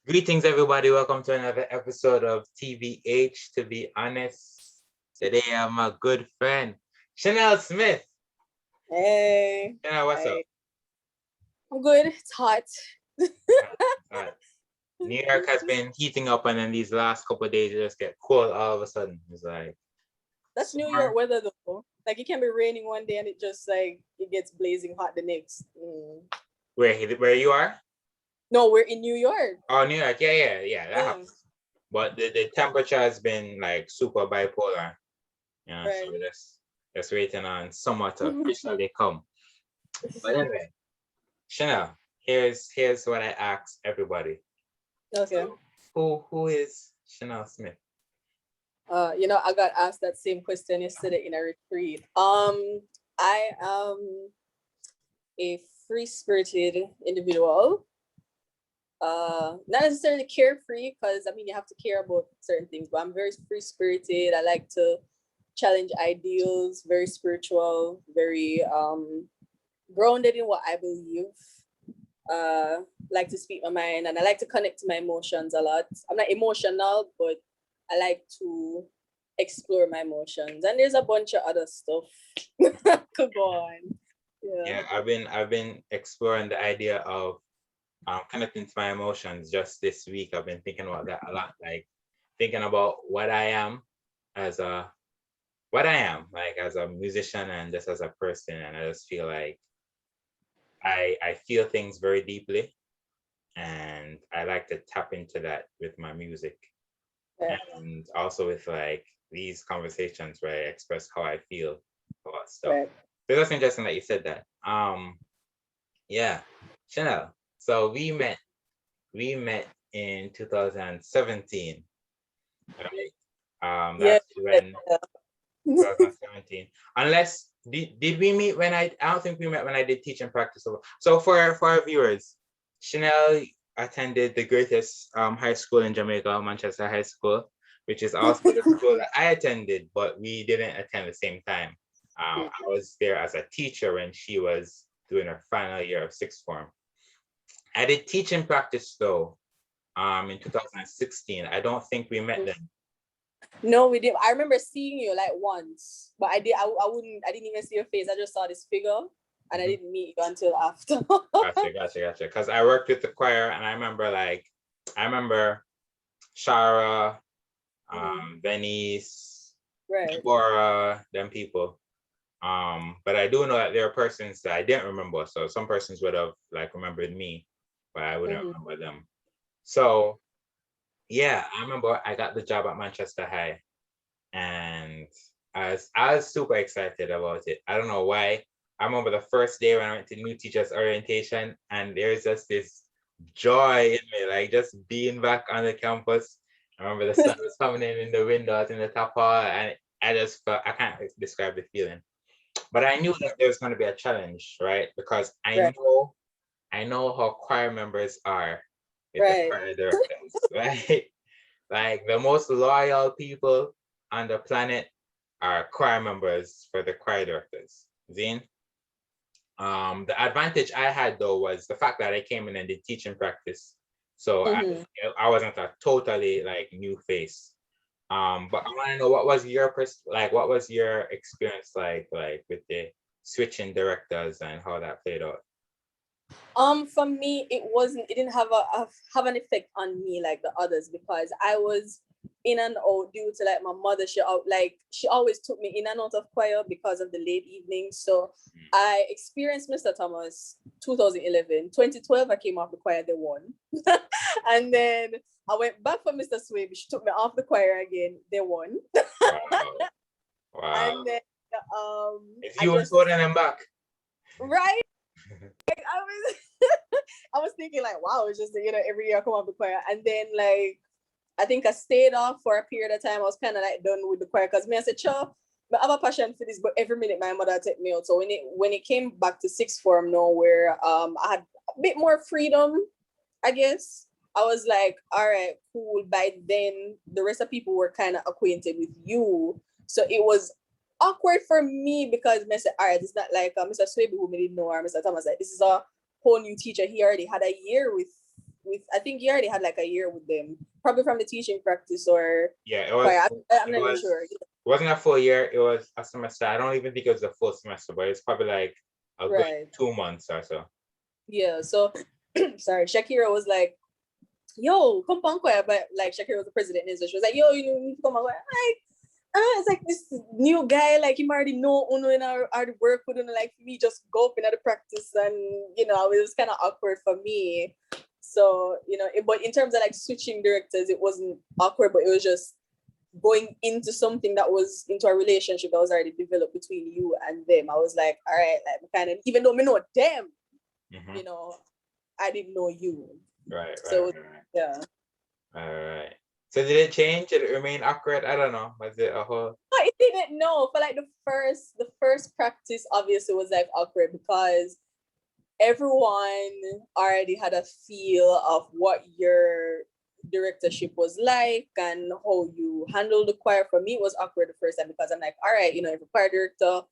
Greetings, everybody. Welcome to another episode of Tbh. To be honest, today I'm my good friend, Shennel Smith. Hey. Shennel, what's up? Hey. I'm good. It's hot. Uh, New York has been heating up, and then these last couple of days it just get cold all of a sudden. It's like That's New York summer. weather though. Like it can be raining one day and it just like it gets blazing hot the next. Where you are? No, we're in New York. Oh, New York. Yeah. That Yeah. happens. But the temperature has been like super bipolar. Yeah, so Right. we're just waiting on summer to officially come. But anyway, Chanel, here's what I ask everybody. Okay. So who is Shennel Smith? I got asked that same question yesterday in a retreat. I am a free spirited individual. Not necessarily carefree, because I mean you have to care about certain things, but I'm very free spirited. I like to challenge ideals, very spiritual, very grounded in what I believe. Like to speak my mind, and I like to connect to my emotions a lot. I'm not emotional, but I like to explore my emotions. And there's a bunch of other stuff could go on. Yeah. Yeah, I've been exploring the idea of connecting to my emotions just this week. I've been thinking about that a lot, like thinking about as a what I am, like as a musician and just as a person. And I just feel like I feel things very deeply, and I like to tap into that with my music. Right. And also with like these conversations where I express how I feel about stuff. Right. So that's interesting that you said that. Yeah, Chanel. So we met in 2017, right? Yeah. That's when 2017. Unless did we meet when I don't think we met when I did teaching practice. So for our viewers, Chanel attended the greatest high school in Jamaica, Manchester High School, which is also the school that I attended, but we didn't attend the same time. I was there as a teacher when she was doing her final year of sixth form. I did teaching practice though, in 2016. I don't think we met then. No, we didn't. I remember seeing you like once, but I didn't even see your face. I just saw this figure and I Mhm. didn't meet you until after. Gotcha. Because I worked with the choir, and I remember Shara, Venice, Right. Deborah, them people. But I do know that there are persons that I didn't remember. So some persons would have like remembered me, but I wouldn't Mm-hmm. remember them. So yeah, I remember I got the job at Manchester High, and I was super excited about it. I don't know why. I remember the first day when I went to new teachers orientation, and there's just this joy in me, like just being back on the campus. I remember the sun was coming in the windows in the top hall, and I just felt, I can't describe the feeling. But I knew that there was going to be a challenge, right? Because Right. I know how choir members are with the Right. choir directors, right? Like the most loyal people on the planet are choir members for the choir directors. Zine. The advantage I had though was the fact that I came in and did teaching practice. So Mm-hmm. I wasn't a totally like new face. But I want to know what was your what was your experience like with the switching directors and how that played out? For me, it didn't have an effect on me like the others, because I was in and out due to like my mother. She always took me in and out of choir because of the late evenings. So I experienced Mr. Thomas 2011. 2012 I came off the choir, they won. And then I went back for Mr. Swabe. She took me off the choir again, they won. Wow. Wow. And then It's I you and just holding them back. right. I was I was thinking like, wow, it's just every year I come off the choir, and then like I think I stayed off for a period of time. I was kind of like done with the choir because me I said, sure, I have a passion for this, but every minute my mother take me out. So when it came back to sixth form now, where I had a bit more freedom, I guess I was like, all right, cool. By then, the rest of people were kind of acquainted with you, so it was awkward for me because I said, all right, it's not like Mr. Swaby who me didn't know, or Mr. Thomas, like this is a whole new teacher. He already had a year with, I think you already had like a year with them, probably from the teaching practice or Yeah, it was. choir. I'm It not even was. sure. It wasn't a full year. It was a semester. I don't even think it was a full semester, but it's probably like a good Right. 2 months or so. Yeah. So, sorry, Shakira was like, "Yo, come on, choir," but like Shakira was the president, and so she was like, "Yo, you need to come on, choir." Like, it's like this new guy, like him already know Uno in our work with Uno, like me just go up in the practice, and it was kind of awkward for me. So but in terms of like switching directors, it wasn't awkward, but it was just going into something that was into a relationship that was already developed between you and them. I was like, all right, like kind of, even though me know them, Mm-hmm. I didn't know you. Right. So yeah. All right. So did it change? Did it remain awkward? I don't know. Was it a whole? No, it didn't. No, for like the first practice, obviously was like awkward because everyone already had a feel of what your directorship was like and how you handled the choir. For me, it was awkward the first time because I'm like, all right, if a choir director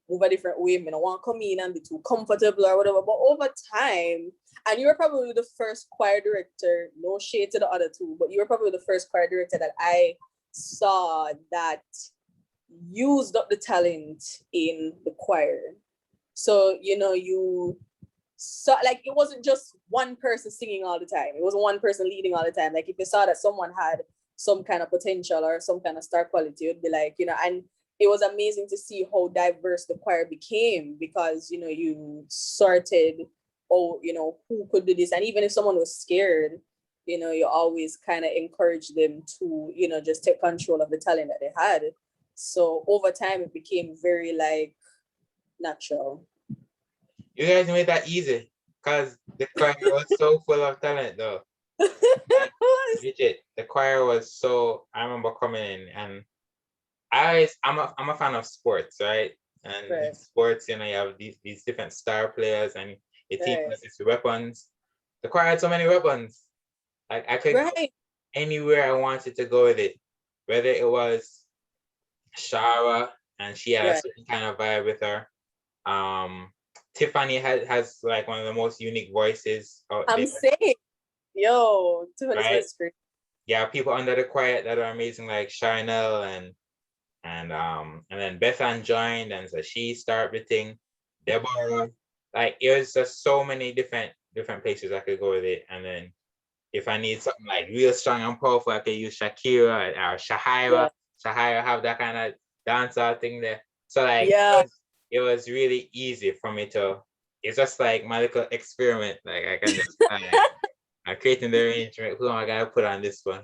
move a different way, I don't want to come in and be too comfortable or whatever. But over time, and you were probably the first choir director, no shade to the other two, but you were probably the first choir director that I saw that used up the talent in the choir. So, you saw, like, it wasn't just one person singing all the time. It wasn't one person leading all the time. Like, if you saw that someone had some kind of potential or some kind of star quality, you'd be like, and it was amazing to see how diverse the choir became because, you sorted, who could do this. And even if someone was scared, you always kind of encourage them to, just take control of the talent that they had. So over time, it became very like natural. You guys made that easy because the choir was so full of talent, though. Legit, the choir was so. I remember coming in, and I'm a fan of sports, right? And in sports, you have these different star players, and the team has its weapons. The choir had so many weapons. Like I could go anywhere I wanted to go with it, whether it was Shara, and she had a certain kind of vibe with her. Tiffany has like one of the most unique voices out there. I'm saying, yo, Tiffany's voice great. Yeah, people under the choir that are amazing, like Shennel and then Bethan joined, and so she started the thing. Deborah, like it was just so many different places I could go with it. And then if I need something like real strong and powerful, I could use Shakira or Shahira. Shahira have that kind of dancer thing there. So like it was really easy for me to. It's just like my little experiment. Like I can just I'm creating the arrangement. Who am I gonna put on this one?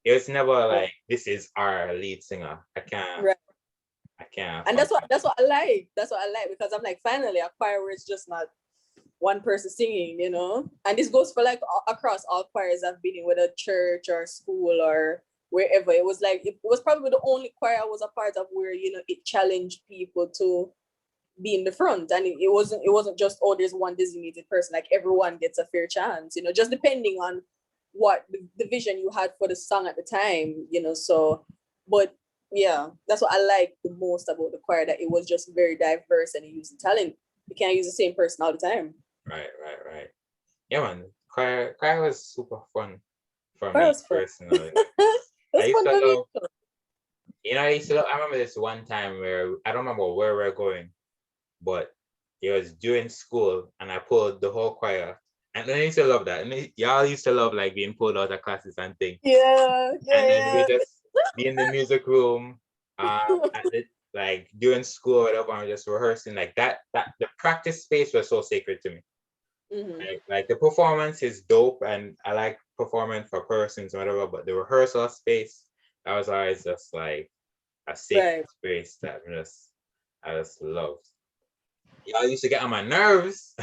It was never like this is our lead singer. I can't. And that's what I like. That's what I like because I'm like, finally a choir where it's just not one person singing, And this goes for like across all choirs I've been in, whether church or school or wherever. It was like it was probably the only choir I was a part of where it challenged people to be in the front, and it wasn't just there's one designated person. Like everyone gets a fair chance, just depending on what the vision you had for the song at the time, So, but yeah, that's what I like the most about the choir, that it was just very diverse and it used the talent. You can't use the same person all the time. Right. Yeah, man. Choir was super fun for me personally. I used to love. I remember this one time where I don't remember where we're going, but it was during school, and I pulled the whole choir. And I used to love that. And y'all used to love like being pulled out of classes and things. Yeah. And then we just be in the music room, like during school or whatever, and just rehearsing like that. That the practice space was so sacred to me. Mm-hmm. Like the performance is dope, and I like performing for persons or whatever. But the rehearsal space, that was always just like a sacred space that I just loved. Y'all used to get on my nerves.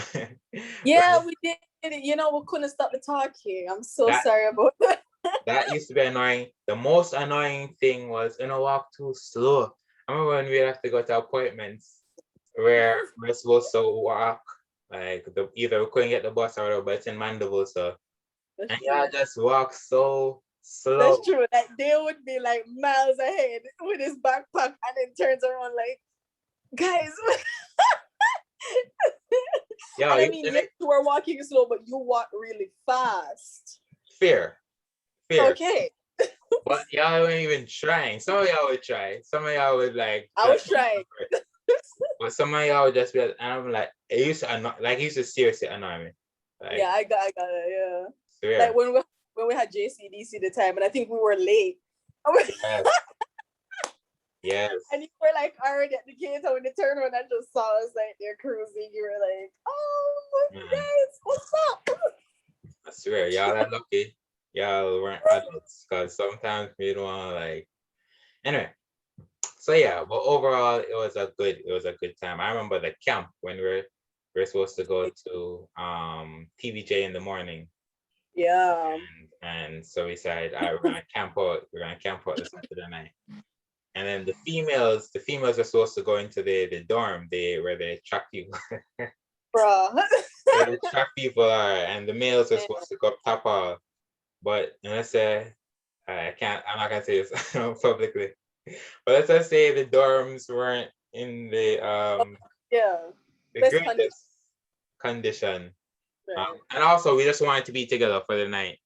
Yeah, we did. We couldn't stop the talking. I'm so sorry about that. That used to be annoying. The most annoying thing was, walk too slow. I remember when we'd have to go to appointments where we're supposed to walk, like either we couldn't get the bus or whatever, but it's in Mandeville, so. And y'all just walk so slow. That's true. Like they would be like miles ahead with his backpack and then turns around like, guys. Yo, And I mean, yes, you were walking slow, but you walk really fast. fair. Okay. But y'all weren't even trying. Some of y'all would try. Some of y'all would like. I was trying. But some of y'all would just be, and I'm like, it used to annoy, like, it used to seriously annoy me. Like, Yeah, I got it. Yeah. swear. Like when we had JCDC the time, and I think we were late. Yes. Yes. And you were like already at the gate, and when they turned around and just saw us like they're cruising, you were like, "Oh, guys, what's up?" I swear, y'all are lucky. Y'all weren't adults, because sometimes we don't want to like. Anyway, so yeah, but overall, it was a good time. I remember the camp when we're supposed to go to TBJ in the morning. Yeah. And so we said, all right, we're gonna camp out. We're gonna camp out this Saturday night. And then the females were supposed to go into the dorm, where they track people. Bruh. Where the track people are, and the males were supposed to go up top hall. But let's say I'm not gonna say this publicly. But let's just say the dorms weren't in the best greatest condition. Right. And also we just wanted to be together for the night.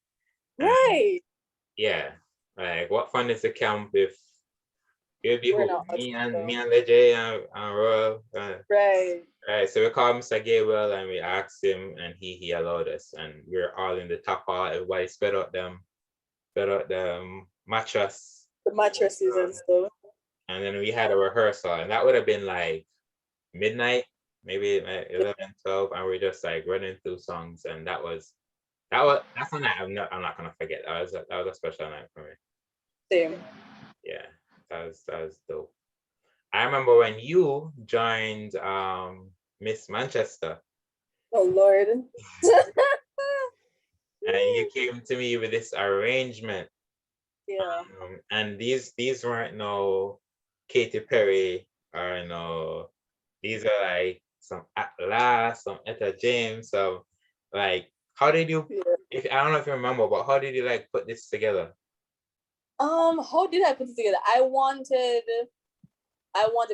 Right. Yeah. Like, what fun is the camp if it'd be me and Lejay and Royal. Right. Right. So we called Mr. Gabriel and we asked him, and he allowed us, and we were all in the top hall. Everybody spread out the mattress. The mattresses and stuff. And then we had a rehearsal, and that would have been like midnight, maybe like 11, 12, and we're just like running through songs, and that's a night I'm not gonna forget. That was a special night for me. Same. Yeah, that was dope. I remember when you joined Miss Manchester. Oh Lord. And you came to me with this arrangement. Yeah. And these weren't no Katy Perry or no, these are like some Atlas, some Etta James, some like, how did you, if I don't know if you remember, but how did you like put this together? How did I put it together? I wanted,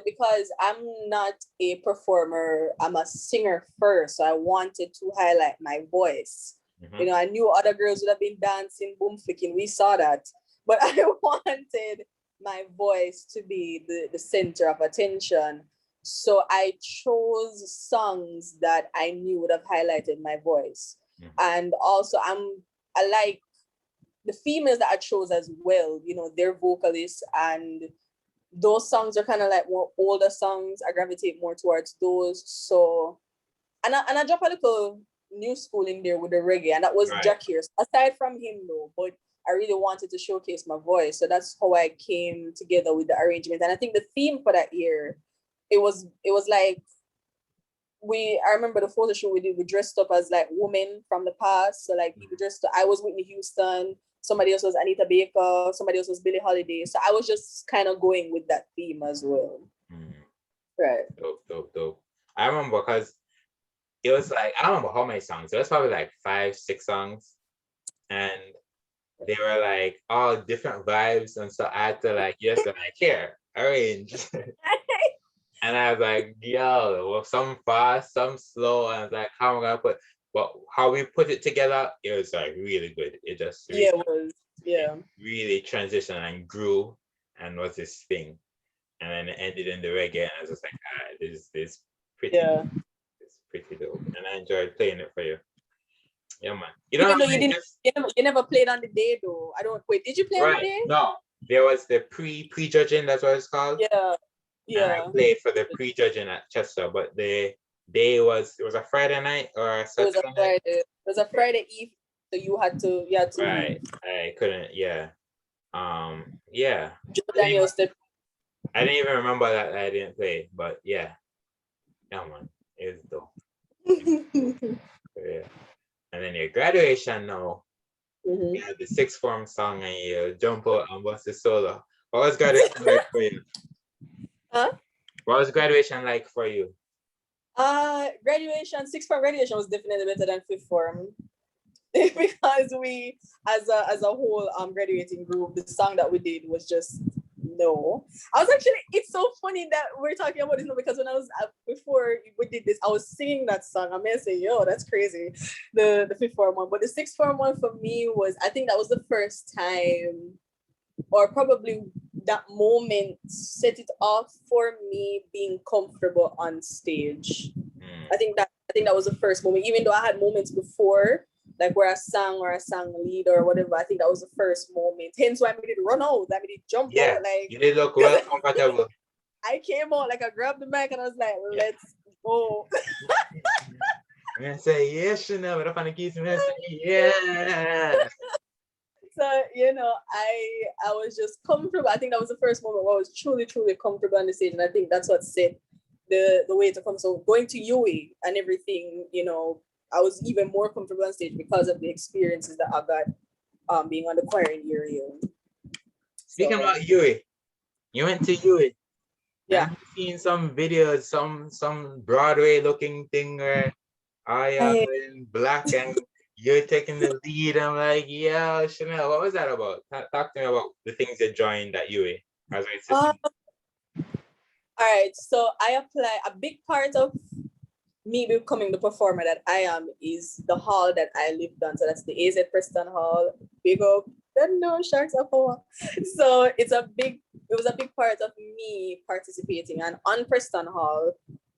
because I'm not a performer, I'm a singer first. So I wanted to highlight my voice. Mm-hmm. You know, I knew other girls would have been dancing, boom flicking. We saw that. But I wanted my voice to be the center of attention. So I chose songs that I knew would have highlighted my voice. Mm-hmm. And also I like the females that I chose as well, you know, they're vocalists, and those songs are kind of like more older songs. I gravitate more towards those. So, and I drop a little new school in there with the reggae, and that was right. Jack here. Aside from him though, but I really wanted to showcase my voice. So that's how I came together with the arrangement. And I think the theme for that year, it was like, I remember the photo shoot we did, we dressed up as like women from the past. So like people dressed up, I was Whitney Houston, somebody else was Anita Baker, somebody else was Billie Holiday. So I was just kind of going with that theme as well. Right. Dope. I remember because it was like, I don't remember how many songs. It was probably like 5, 6 songs. And they were like all different vibes. And so I had to like, here, arrange. And I was like, yo, well, some fast, some slow. And I was like, how am I gonna put? But how we put it together, it was like really good. It just really, it really transitioned and grew and was this thing. And then it ended in the reggae, and I was just like, this is pretty. Yeah. It's pretty dope, and I enjoyed playing it for you. Yeah, man. You never played on the day though. I don't wait. Did you play on the day? No, there was the pre-judging. That's what it's called. Yeah. And I played for the pre-judging at Chester, but the day it was a Friday night or a Saturday night? It was a Friday eve, so you had to right. I couldn't, yeah. Yeah. I didn't even remember that I didn't play, but yeah. Yeah, man. It was dope. Yeah. And then your graduation now, you had the 6th form song and you jump out and bust the solo. What was graduation like for you? Huh? What was graduation like for you? Graduation, 6th form graduation was definitely better than 5th form. Because we, as a whole graduating group, the song that we did was just No. I was actually, it's so funny that we're talking about this now because when I was, before we did this, I was singing that song. I may say, yo, that's crazy. The fifth form one. But the sixth form one for me was, I think that was the first time, or probably that moment set it off for me being comfortable on stage. I think that was the first moment, even though I had moments before, like where I sang lead or whatever. I think that was the first moment. Hence why I did run out, I did jump out. Like, you did look well comfortable. I came out, like I grabbed the mic and I was like, let's go. I'm gonna say, yeah, Shennel, but I'm gonna keep saying, yeah. So, you know, I was just comfortable. I think that was the first moment where I was truly, truly comfortable on the stage. And I think that's what set the way to come. So going to UA and everything, you know, I was even more comfortable on stage because of the experiences that I got being on the choir in area. Speaking about UA, you went to UA. Yeah. I've seen some videos, some Broadway looking thing where I am in black and you're taking the lead. I'm like, yeah, Shennel, what was that about? Talk to me about the things you joined at UA. All right, so I apply. A big part of me becoming the performer that I am is the hall that I lived on. So that's the AZ Preston Hall. Big up. No sharks up. So it was a big part of me participating. And on Preston Hall,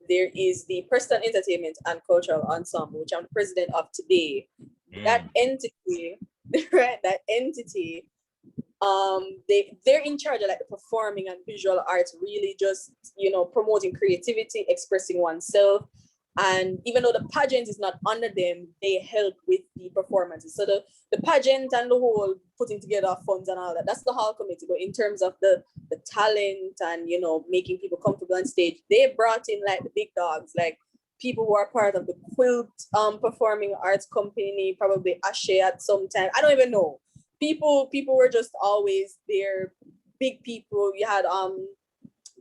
there is the Preston Entertainment and Cultural Ensemble, which I'm the president of today. That entity, right? That entity, they're in charge of like the performing and visual arts, really just, you know, promoting creativity, expressing oneself. And even though the pageant is not under them, they help with the performances. So the pageant and the whole putting together funds and all that, that's the hall committee. But in terms of the talent and, you know, making people comfortable on stage, they brought in like the big dogs, like people who are part of the Quilt performing arts company, probably Ashe at some time. I don't even know. People were just always there, big people. You had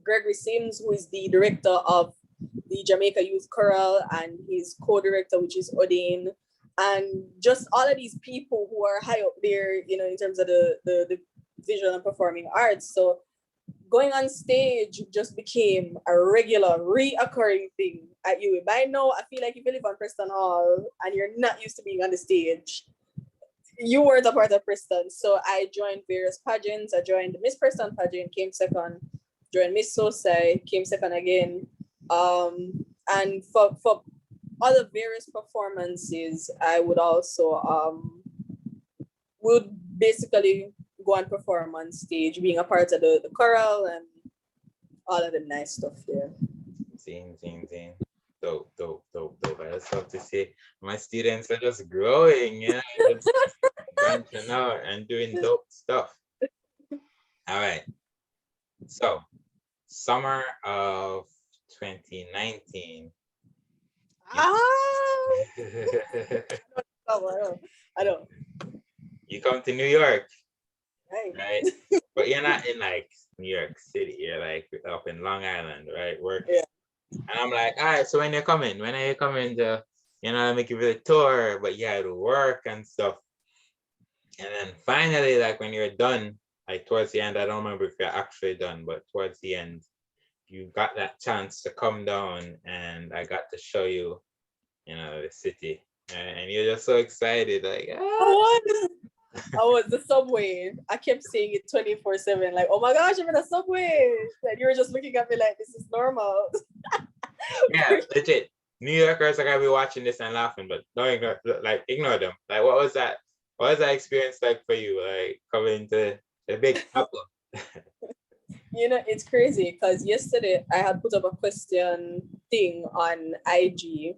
Gregory Sims, who is the director of the Jamaica Youth Choral, and his co-director, which is Odin, and just all of these people who are high up there, you know, in terms of the visual and performing arts. So going on stage just became a regular, reoccurring thing at UA. By now, I feel like if you live on Preston Hall and you're not used to being on the stage, you weren't a part of Preston. So I joined various pageants. I joined the Miss Preston pageant, came second. Joined Miss Sosai, came second again. And for other various performances, I would also would basically go and perform on stage, being a part of the choral and all of the nice stuff there. Same. Dope. I just have to say, my students are just growing, yeah, just branching out and doing dope stuff. All right. So, summer of 2019. I don't. You come to New York, Right? But you're not in like New York City. You're like up in Long Island, right? Working. Yeah. And I'm like, all right. So when are you coming to, you know, make you a tour? But you had to work and stuff. And then finally, like when you're done, like towards the end, I don't remember if you're actually done, but towards the end, you got that chance to come down, and I got to show you, you know, the city, and you're just so excited, like. I was the subway. I kept saying it 24/7, like, oh my gosh, I'm in a subway. And you were just looking at me like, this is normal. Yeah, legit. New Yorkers are gonna be watching this and laughing, but don't ignore them. Like, what was that experience like for you? Like coming to the big apple. You know, it's crazy because yesterday I had put up a question thing on IG,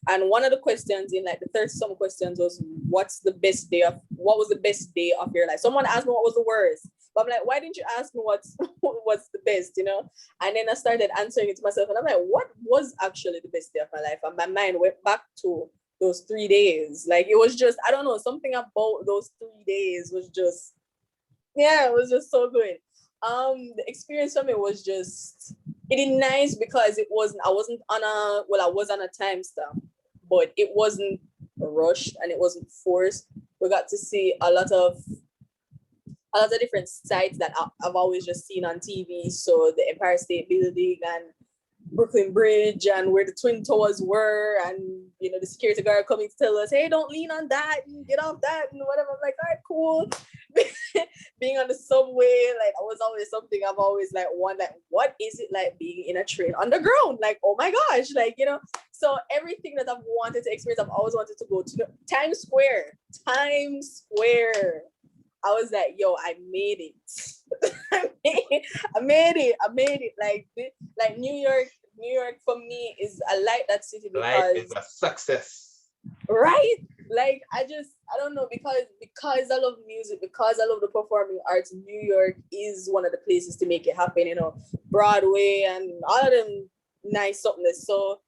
and one of the questions in like the 30-some questions was, what was the best day of your life? Someone asked me what was the worst, but I'm like, why didn't you ask me what's the best, you know? And then I started answering it to myself, and I'm like, what was actually the best day of my life? And my mind went back to those 3 days. Like, it was just, I don't know, something about those 3 days was just, yeah, it was just so good. The experience for me was just, it is nice because I was on a timestamp, but it wasn't rushed and it wasn't forced. We got to see a lot of a lot of different sites that I've always just seen on TV. So the Empire State Building and Brooklyn Bridge and where the Twin Towers were, and the security guard coming to tell us, hey, don't lean on that and get off that and whatever. I'm like, all right, cool. Being on the subway, like, it was always something I've always like wondered, what is it like being in a train underground? Like, oh my gosh, like, so everything that I've wanted to experience, I've always wanted to go to Times Square. I was like, yo, I made it. I made it. Like New York for me is, I like that city because life is a success. Right? Like, I don't know, because I love music, because I love the performing arts, New York is one of the places to make it happen, Broadway and all of them nice something. So,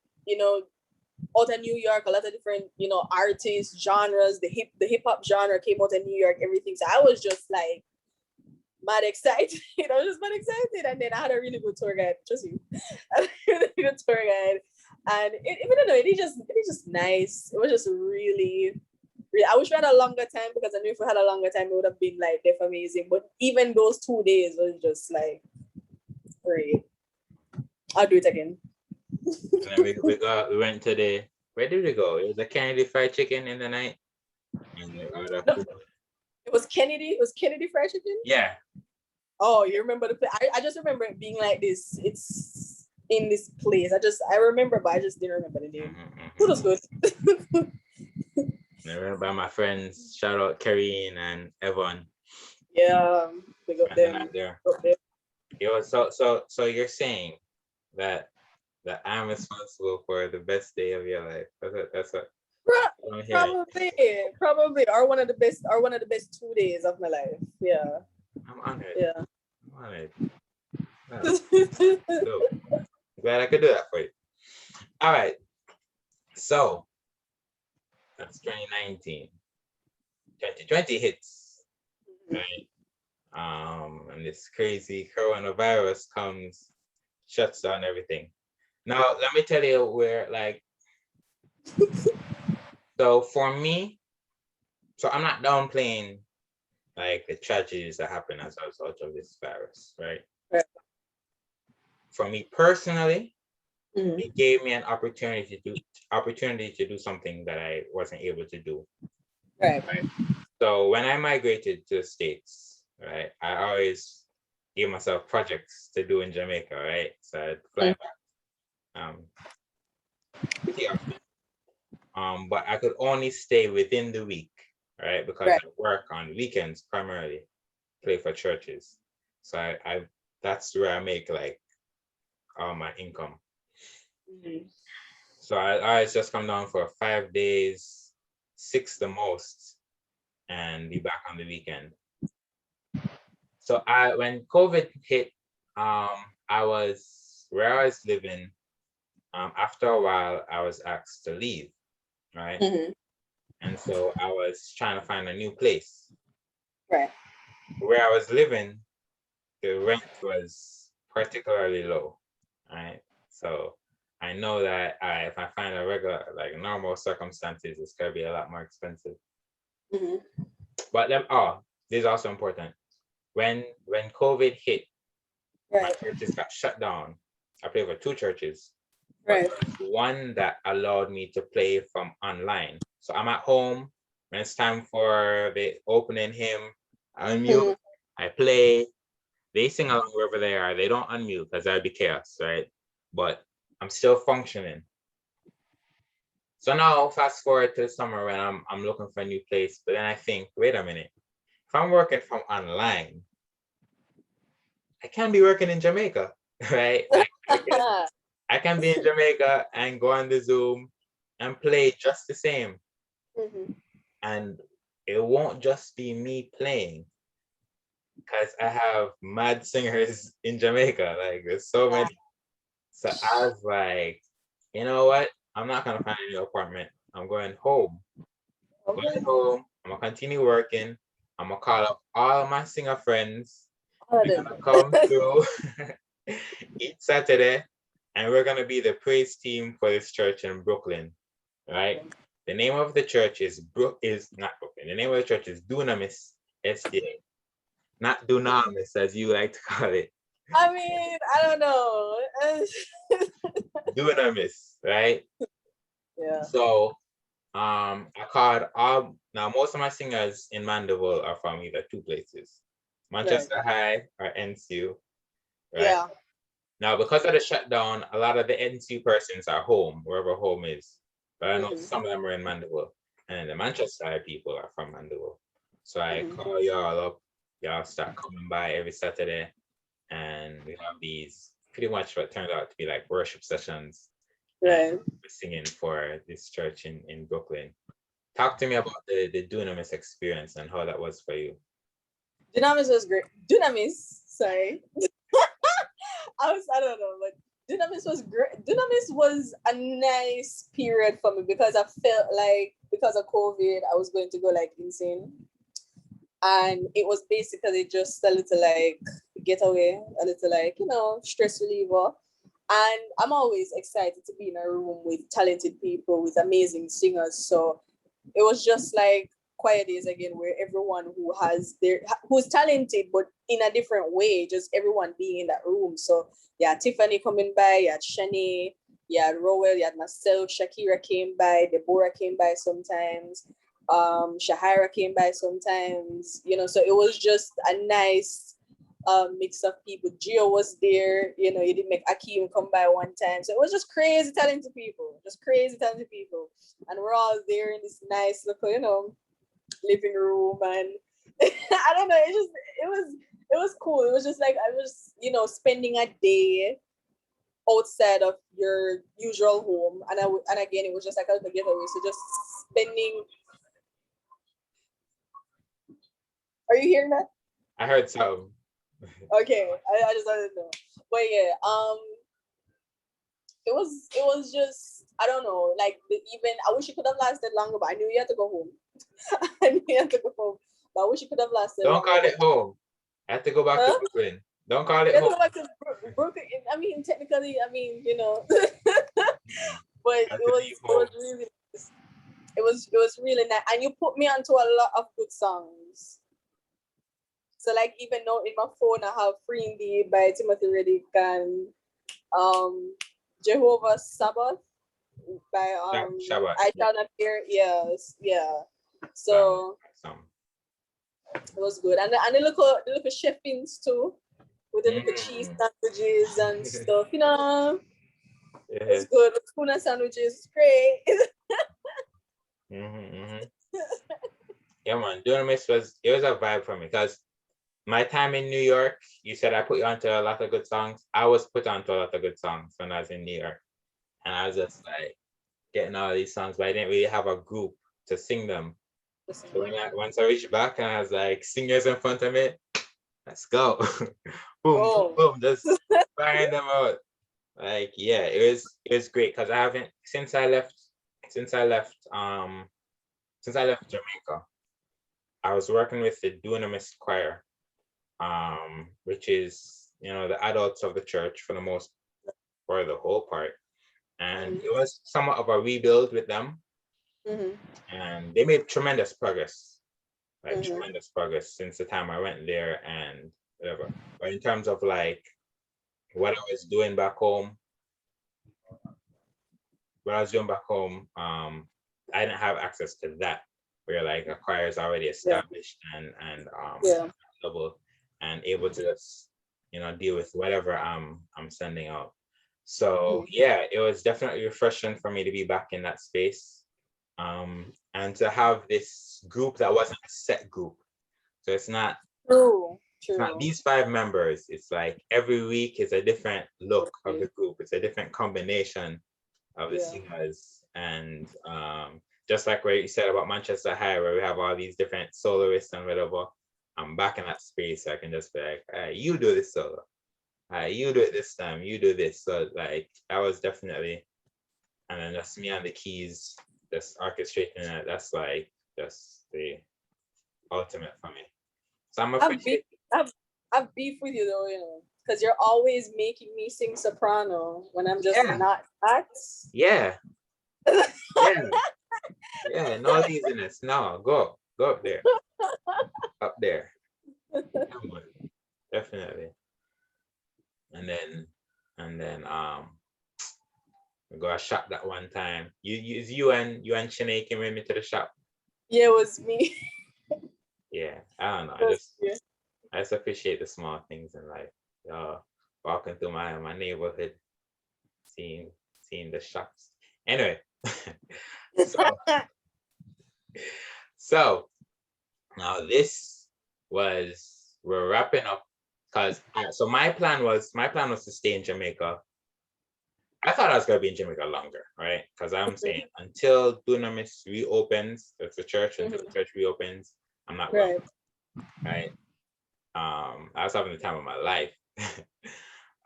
out of New York, a lot of different, artists, genres, the hip hop genre came out of New York, everything. So I was just like mad excited. I was just mad excited. And then I had a really good tour guide, trust me. I had a really good tour guide. And it just nice. It was just really, really, I wish we had a longer time, because I knew if we had a longer time, it would have been like deaf amazing. But even those 2 days was just like great. I'll do it again. And then we went to where did we go? It was the Kennedy Fried Chicken in the night. It was Kennedy Fried Chicken? Yeah. Oh, you remember the place? I just remember it being like this. It's in this place. I remember, but I just didn't remember the name. It was good. I remember my friends, shout out Karine and Evan. Yeah, we got them. There. Yo, so you're saying that I'm responsible for the best day of your life. That's what Probably, or one of the best 2 days of my life. Yeah. I'm honored. Yeah. I'm honored. Glad I could do that for you. All right. So that's 2019. 2020 hits, right? And this crazy coronavirus comes, shuts down everything. Now, let me tell you where, like, so for me, so I'm not downplaying like the tragedies that happen as a result of this virus, right? Right. For me personally, Mm-hmm. it gave me an opportunity to do something that I wasn't able to do. Right. So when I migrated to the States, right, I always gave myself projects to do in Jamaica, right? So I'd fly back. Pretty often. But I could only stay within the week, right? Because I work on weekends primarily, play for churches. So I that's where I make like all my income. Mm-hmm. So I just come down for 5 days, 6 the most, and be back on the weekend. So when COVID hit, I was where I was living. After a while, I was asked to leave, right? Mm-hmm. And so I was trying to find a new place. Right. Where I was living, the rent was particularly low, right? So I know that if I find a regular, like normal circumstances, it's gonna be a lot more expensive. Mm-hmm. But this is also important. When COVID hit, my churches got shut down. I played for 2 churches. Right. One that allowed me to play from online. So I'm at home. When it's time for the opening hymn, I unmute, I play. They sing along wherever they are. They don't unmute because that'd be chaos, right? But I'm still functioning. So now fast forward to the summer when I'm looking for a new place. But then I think, wait a minute. If I'm working from online, I can't be working in Jamaica, right? I can be in Jamaica and go on the Zoom and play just the same. Mm-hmm. And it won't just be me playing, because I have mad singers in Jamaica. Like, there's so many. So I was like, you know what? I'm not going to find a new apartment. I'm going home. Okay. Going home. I'm going to continue working. I'm going to call up all my singer friends. We're going to come through each Saturday. And we're going to be the praise team for this church in Brooklyn, right? The name of the church is not Brooklyn. The name of the church is Dunamis SDA. not dunamis as you like to call it. I mean, I don't know. Dunamis, right? Yeah. So I called all now most of my singers in Mandeville are from either two places, Manchester High or NCU, right? Yeah. Now because of the shutdown, a lot of the NCU persons are home, wherever home is. But I know some of them are in Mandeville. And the Manchester High people are from Mandeville. So I call y'all up, y'all start coming by every Saturday. And we have these pretty much what turned out to be like worship sessions. Right. We're singing for this church in Brooklyn. Talk to me about the Dunamis experience and how that was for you. Dunamis was great. Dunamis, sorry. I don't know, but Dunamis was great. Dunamis was a nice period for me because I felt like because of COVID, I was going to go like insane. And it was basically just a little like getaway, a little like, stress reliever. And I'm always excited to be in a room with talented people, with amazing singers. So it was just like Quiet Days again, where everyone who's talented, but in a different way, just everyone being in that room. So yeah, Tiffany coming by, you had Shani, you had Rowell, you had myself, Shakira came by, Deborah came by sometimes, Shahira came by sometimes, so it was just a nice mix of people. Gio was there, you didn't make Akeem come by one time. So it was just crazy talented people, And we're all there in this nice little, living room. And I don't know, it was cool. It was just like I was, spending a day outside of your usual home. And again, it was just like a getaway. So just spending. Are you hearing that? I heard so. Okay, I just wanted to know. But yeah, it was just, I don't know, like even I wish it could have lasted longer, but I knew you had to go home. But I wish it could have lasted Don't longer. call it home. I have to go back to Brooklyn. Don't call it home. Go back to Brooklyn. I mean, technically, but it was really nice. It was really nice, and you put me onto a lot of good songs. So like even now in my phone I have Free Indeed by Timothy Reddick and Jehovah's Sabbath by Shabbat. I Shall Not Fear. Yes, yeah. So it was good. And the little chefings too, with the little cheese sandwiches and stuff, It was good. The tuna sandwiches, great. Yeah, man. Dunamis was a vibe for me because my time in New York, you said I put you onto a lot of good songs. I was put onto a lot of good songs when I was in New York. And I was just like getting all these songs, but I didn't really have a group to sing them. So once I reached back and I was like, singers in front of me, let's go. boom, boom, just firing them out. Like, yeah, it was great because I haven't since I left Jamaica, I was working with the Dunamis choir, which is the adults of the church for the whole part, and it was somewhat of a rebuild with them, and they made tremendous progress, since the time I went there and whatever. But in terms of like what I was doing back home, I didn't have access to that, where like a choir is already established and level and able to just deal with whatever I'm sending out. So yeah, it was definitely refreshing for me to be back in that space, and to have this group that wasn't a set group. So it's not it's not these 5 members. It's like every week is a different look of the group. It's a different combination of the singers. And just like what you said about Manchester High, where we have all these different soloists and whatever, I'm back in that space. So I can just be like, you do this solo. You do it this time. You do this. So like that was definitely, and then just me on the keys, just orchestrating that. That's like just the ultimate for me. So I'm appreciative. I've beef with you though, because you're always making me sing soprano when I'm just not that. Yeah. Yeah, no laziness. No, go up there. Up there. Yeah, man, definitely. And then we go a shop that one time. You and Shanae came with me to the shop. Yeah, it was me. Yeah, I don't know. It was me. I just appreciate the small things in life. Walking through my neighborhood, seeing seeing the shops. Anyway, so so now this was we're wrapping up because so my plan was to stay in Jamaica. I thought I was gonna be in Jamaica longer, right? Because I'm saying until Dunamis reopens, that's the church, until the church reopens, I'm not going, Right. right? I was having the time of my life.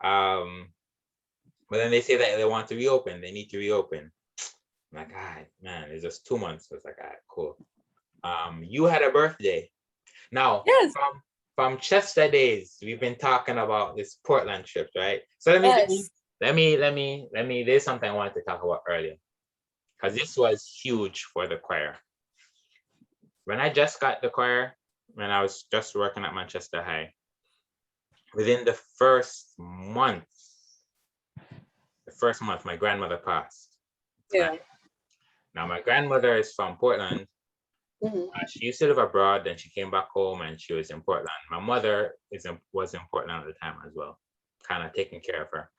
um, but then they say that they want to reopen, they need to reopen. I'm like, man, it's just 2 months. So it's like, cool. You had a birthday. Now, Yes. from Chester days, we've been talking about this Portland trip, right? So Yes. there's something I wanted to talk about earlier. Because this was huge for the choir. When I just got the choir, when I was just working at Manchester High, within the first month, my grandmother passed. Yeah. Right? Now, my grandmother is from Portland. Mhm. She used to live abroad, then she came back home and she was in Portland. My mother was in Portland at the time as well, kind of taking care of her.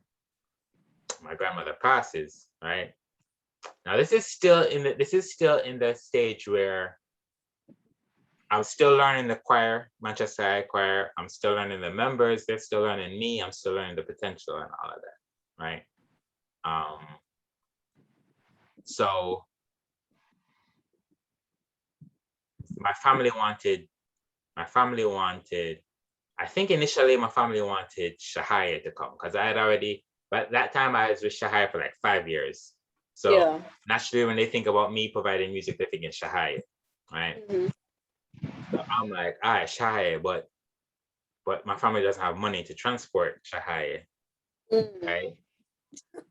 My grandmother passes, right? Now this is still in the stage where I'm still learning the choir, Manchester High Choir. I'm still learning the members. They're still learning me. I'm still learning the potential and all of that, right? So my family wanted. I think initially my family wanted Shahaya to come because I had already. But that time I was with Shahaya for like 5 years. So Yeah. naturally, when they think about me providing music, they're thinking Shahaya, right? Mhm. So I'm like, all right, Shahaya, but my family doesn't have money to transport Shahaya, Mhm. right?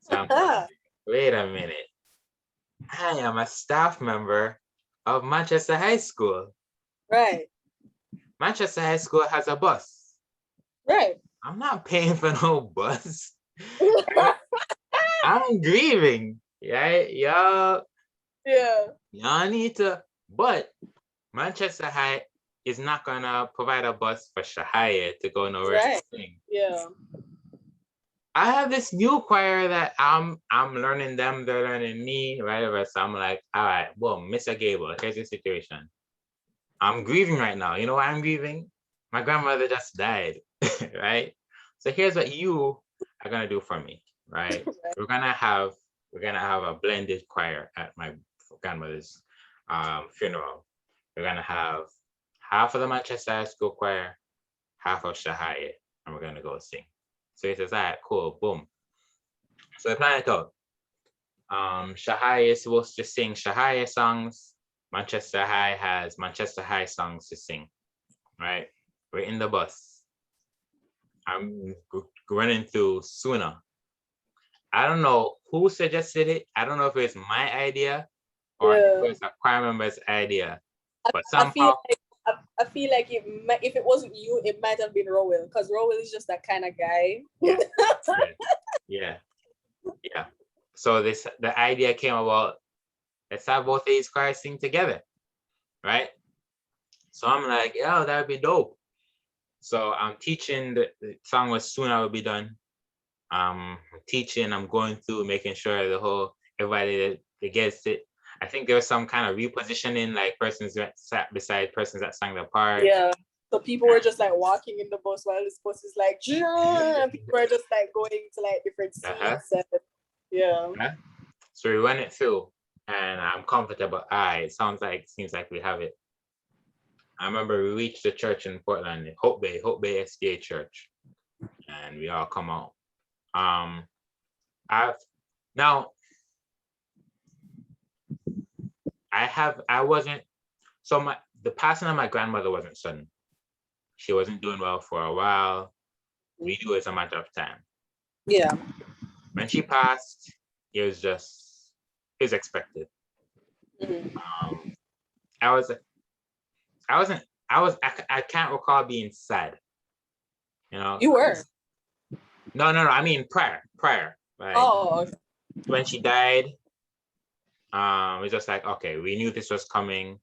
So I'm like, wait a minute. I am a staff member of Manchester High School. Right. Manchester High School has a bus. Right. I'm not paying for no bus. I'm grieving. Yeah, Yeah. y'all need to, but Manchester High is not gonna provide a bus for Shahaya to go nowhere to Right. sing. Yeah. I have this new choir that I'm learning them, they're learning me, whatever. So I'm like, all right, well, Mr. Gable, here's the situation. I'm grieving right now. You know why I'm grieving? My grandmother just died, right? So here's what you are gonna do for me, right? Right. We're gonna have a blended choir at my grandmother's funeral. We're gonna have half of the Manchester High School choir, half of Shahaya, and we're gonna go sing. So he says, all right, cool, boom. So we plan it out. Shahaya is supposed to sing Shahaya songs. Manchester High has Manchester High songs to sing, right? We're in the bus. I'm running through Suna. I don't know who suggested it. I don't know if it's my idea or if Yeah. it's a choir member's idea, but I feel somehow, like I feel like if it wasn't you, it might have been Rowell because Rowell is just that kind of guy. yeah, yeah, yeah. So the idea came about. Let's have both of these choirs sing together, right? So I'm like, yeah, that would be dope. So I'm teaching the song was soon I will be done. I'm teaching, I'm going through, making sure everybody that gets it. I think there was some kind of repositioning, like persons that sat beside persons that sang the part. Yeah. So people were just like walking in the bus while this bus is like, and people were just like going to like different Uh-huh. seats. And, yeah. Yeah. So we run it through and I'm comfortable. Seems like we have it. I remember we reached the church in Portland, Hope Bay SDA Church, and we all come out. I've now I wasn't so the passing of my grandmother wasn't sudden. She wasn't doing well for a while. We knew it's a matter of time. Yeah. When she passed, it was expected. Mhm. I was I wasn't I can't recall being sad. You know, You were. No. I mean prior. Like Oh, okay. when she died, it's just like, okay, we knew this was coming.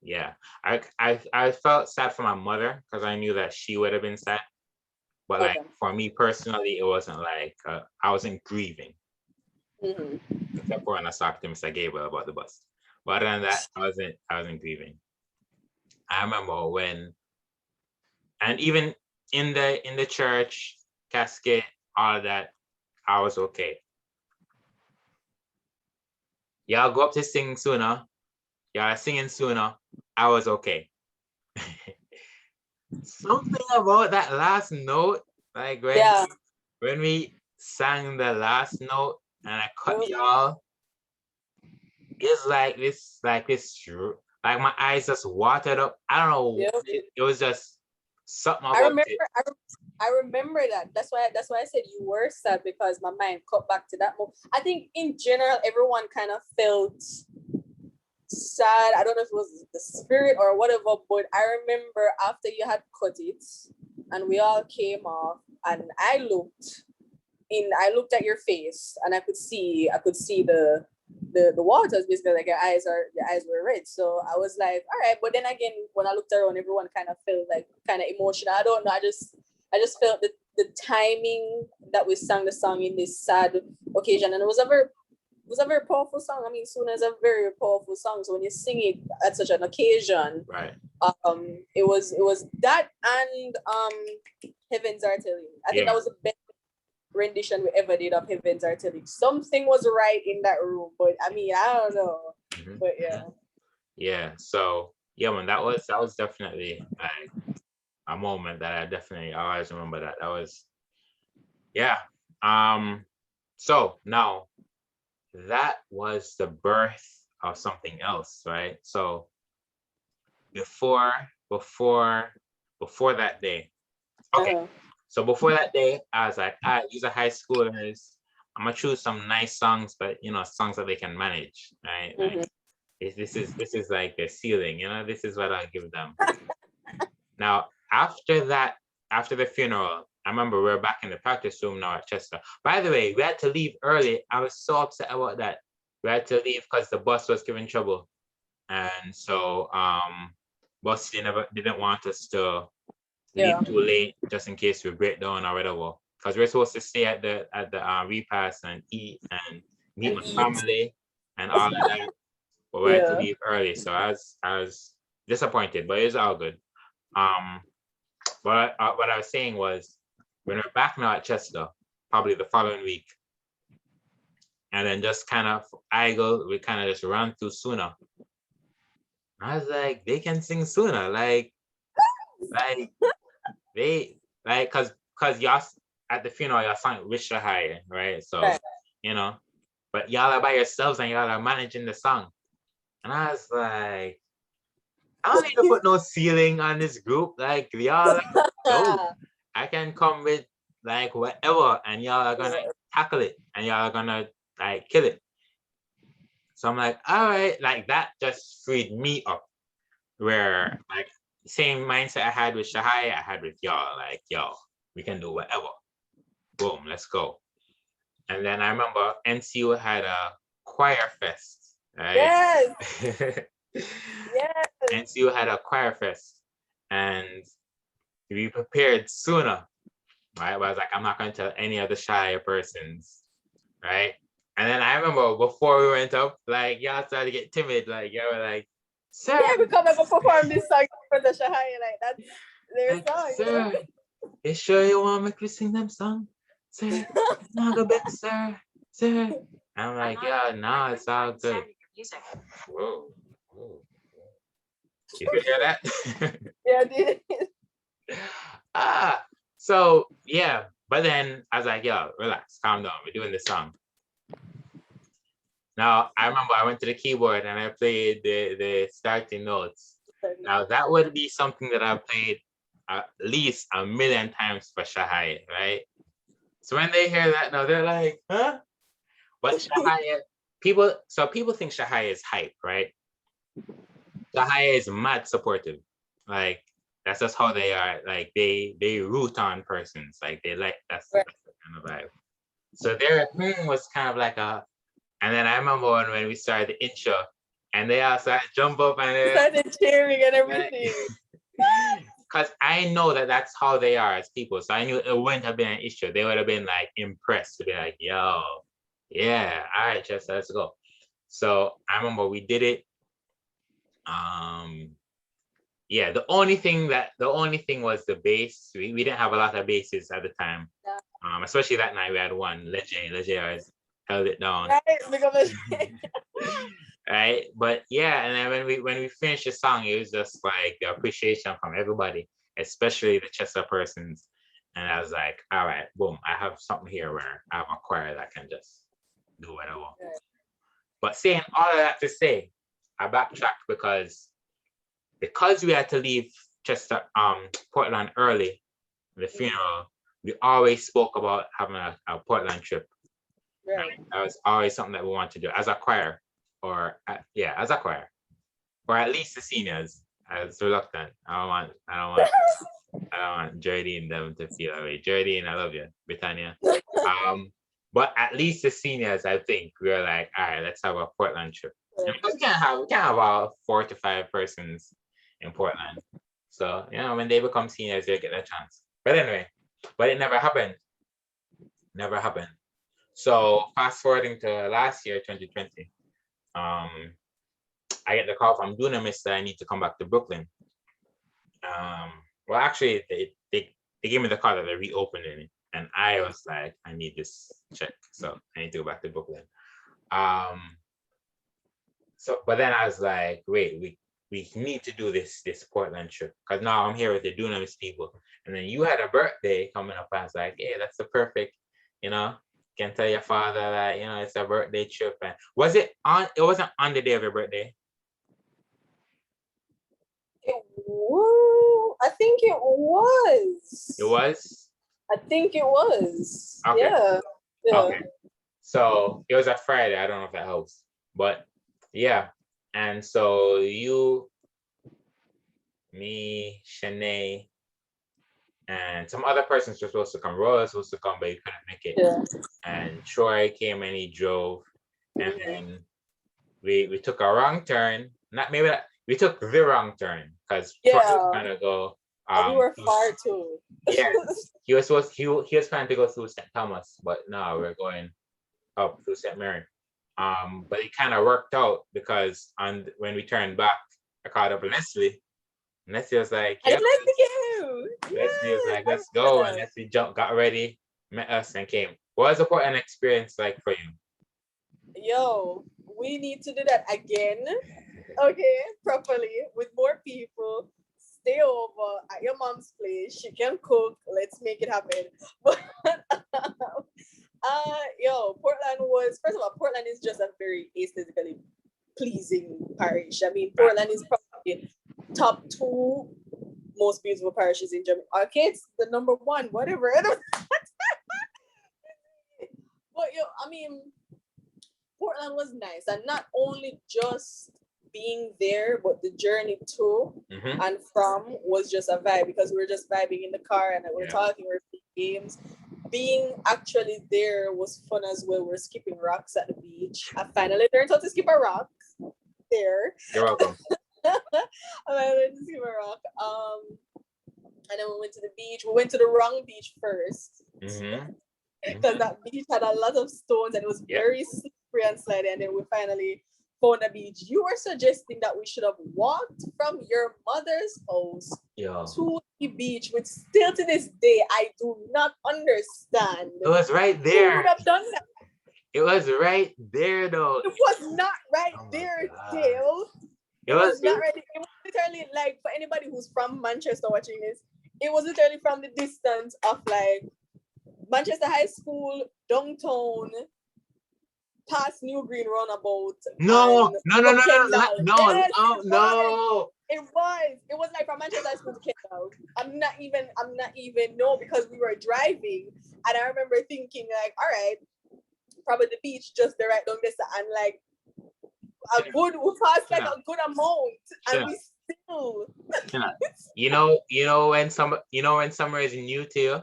Yeah, I felt sad for my mother because I knew that she would have been sad. But like Okay. for me personally, it wasn't like I wasn't grieving, except for when I talked to Mr. Gabriel about the bus. But other than that, I wasn't grieving. I remember when, and even in the church, casket, all of that, I was okay. Y'all go up to sing sooner. Y'all singing sooner. I was okay. Something about that last note, like when we sang the last note and I cut y'all, it's like this, like my eyes just watered up. I don't know. Yep. It was just something about it. I remember that. That's why I said you were sad, because my mind cut back to that moment. I think in general, everyone kind of felt sad. I don't know if it was the spirit or whatever, but I remember after you had cut it and we all came off, and I looked at your face and I could see the waters, basically, like your eyes were red. So I was like, all right. But then again, when I looked around, everyone kind of felt like kind of emotional. I don't know. I just felt the timing that we sang the song in this sad occasion, and it was a very powerful song. I mean, Suna is a very powerful song. So when you sing it at such an occasion, right? It was that and Heavens Are Telling. I think that was the best rendition we ever did of Heavens Are Telling. Something was right in that room, but I mean, I don't know. But yeah. Yeah. So yeah, man, that was definitely like a moment that I always remember. That was, yeah. So now that was the birth of something else, right? So before that day, okay. So before that day, I was like, all right, these are high schoolers. I'm gonna choose some nice songs, but songs that they can manage, right? Like, this is like the ceiling, this is what I'll give them. Now, after the funeral, I remember we were back in the practice room now at Chester. By the way, we had to leave early. I was so upset about that. We had to leave because the bus was giving trouble. And so bus didn't want us to leave too late just in case we break down or whatever. Because we're supposed to stay at the repast and eat and meet my family and all of that. But we had to leave early. So I was disappointed, but it was all good. But what I was saying was, when we're back now at Chester, probably the following week, and then just kind of we kind of just ran through Sooner. I was like, they can sing Sooner, like they cause y'all at the funeral y'all sang Wish the High, right? So but y'all are by yourselves and y'all are managing the song, and I was like, I don't need to put no ceiling on this group. Like, y'all, no, I can come with like whatever, and y'all are gonna tackle it, and y'all are gonna like kill it. So I'm like, all right, like that just freed me up. Where like same mindset I had with Shahai, I had with y'all. Like, yo, we can do whatever. Boom, let's go. And then I remember NCU had a choir fest, right? Yes. Yes. NCU had a choir fest, and we prepared sooner, right? But I was like, I'm not going to tell any of the shy persons, right? And then I remember before we went up, like, y'all started to get timid, like, y'all were like, sir. Yeah, we come and perform this song for the Shahai, like that's their like, song. Sir, you sure you want me to sing them song? Sir, not go back, sir. I'm like, yeah, no, it's all good. Whoa. You could hear that? Yeah, I did. So yeah, but then I was like, yo, relax, calm down. We're doing this song. Now I remember I went to the keyboard and I played the starting notes. Now that would be something that I played at least 1 million times for Shahai, right? So when they hear that now, they're like, huh? But Shahai, people think Shahai is hype, right? Tahaya is mad supportive. Like that's just how they are. Like they root on persons. Like they like Right. that's the kind of vibe. So their thing was kind of like a. And then I remember when we started the intro, and they all started jump up and Started cheering and everything. because I know that that's how they are as people. So I knew it wouldn't have been an issue. They would have been like impressed to be like, yo, yeah, all right, just let's go. So I remember we did it. Yeah, the only thing was the bass. We didn't have a lot of basses at the time. Especially that night we had one. Leje always held it down. Right, but yeah, and then when we finished the song, it was just like the appreciation from everybody, especially the Chester persons, and I was like, all right, boom, I have something here where I have a choir that can just do whatever. But saying all of that to say, I backtracked because we had to leave Chester, Portland early, the funeral. We always spoke about having a Portland trip. Right. That was always something that we wanted to do as a choir. As a choir, or at least the seniors. I was reluctant. I don't want Jardine them to feel that way. Jardine, I love you, Britannia. But at least the seniors, I think we were like, all right, let's have a Portland trip. And we can't have about 4 to 5 persons in Portland. So when they become seniors, they get a chance. But anyway, it never happened. Never happened. So fast forwarding to last year, 2020. I get the call from Dunamis that I need to come back to Brooklyn. Well, actually, they gave me the call that they're reopening it, and I was like, I need this check, so I need to go back to Brooklyn. But then I was like, wait, we need to do this Portland trip because now I'm here with the Dunamis people, and then you had a birthday coming up. I was like, yeah, that's the perfect, can tell your father that it's a birthday trip. And it wasn't on the day of your birthday? I think it was. It was? I think it was. Okay. Yeah. Okay. So it was a Friday. I don't know if that helps. But yeah. And so you, me, Shanae, and some other persons were supposed to come. Roy was supposed to come, but he couldn't make it. Yeah. And Troy came and he drove. And then we took a wrong turn. We took the wrong turn because Troy was trying to go. We were far too. Yeah, he was planning to go through St. Thomas, but no, we're going up through St. Mary. But it kind of worked out because when we turned back, I caught up with Leslie. And Leslie was like, yeah. Leslie was like, let's go. And Leslie got ready, met us, and came. What was the Portland experience like for you? Yo, we need to do that again. Okay, properly with more people. Stay over at your mom's place. She can cook. Let's make it happen. But Portland was, first of all, Portland is just a very aesthetically pleasing parish. I mean, Portland is probably top 2 most beautiful parishes in Jamaica. Okay, it's the number 1, whatever. But I mean, Portland was nice, and not only just being there, but the journey to and from was just a vibe because we were just vibing in the car and we were talking, we were playing games. Being actually there was fun as well. We're skipping rocks at the beach. I finally learned how to skip a rock there. You're welcome. I learned to skip a rock. And then we went to the beach. We went to the wrong beach first. Because that beach had a lot of stones and it was very slippery and slidey. And then we finally found a beach. You were suggesting that we should have walked from your mother's house to the beach, which still to this day I do not understand. It was right there. Who would have done that? It was right there, though. It was not right there, Dale. It was not right. It was literally like, for anybody who's from Manchester watching this, it was literally from the distance of like Manchester High School, downtown, past New Green Roundabout. No. It was like from Manchester High School to Kendall. I'm not even because we were driving and I remember thinking like, all right, probably the beach just right down this and like a good, we passed like Shut up. a good amount, Shut and up. we still. Shut up. When summer is new to you,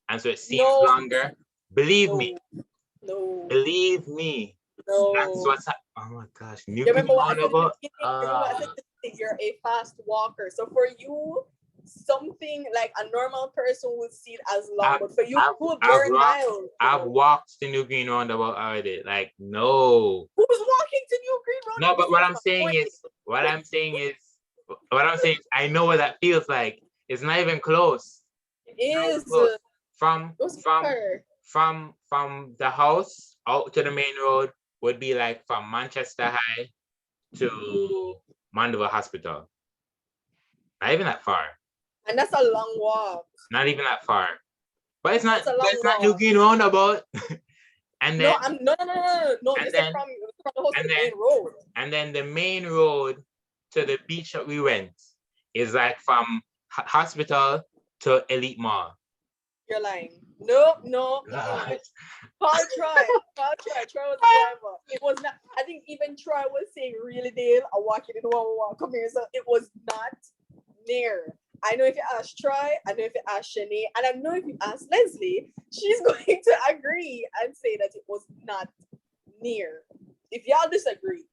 and so it seems No. longer. Believe No. me. No. Believe me. No. That's what's oh my gosh. You remember what I said? Remember what I said? You're a fast walker. So for you, something like a normal person would see it as long, but for you, you would burn miles. I've walked the New Green Roundabout already. Like, no. Who's walking to New Green Roundabout? No, but what I'm saying is, I know what that feels like. It's not even close. It is. From the house out to the main road would be like from Manchester High to Mandeville Hospital. Not even that far. And that's a long walk. Not even that far. But it's not walk. New Green Roundabout. And then no. And then, from the house to the main road. And then the main road to the beach that we went is like from hospital to Elite Mall. You're lying. No. Paul Troy. Troy was the driver. It was not. I think even Troy was saying, "Really, Dale, I walk it in one. Come here." So it was not near. I know if you ask Troy, I know if you ask Shanae, and I know if you ask Leslie, she's going to agree and say that it was not near. If y'all disagree,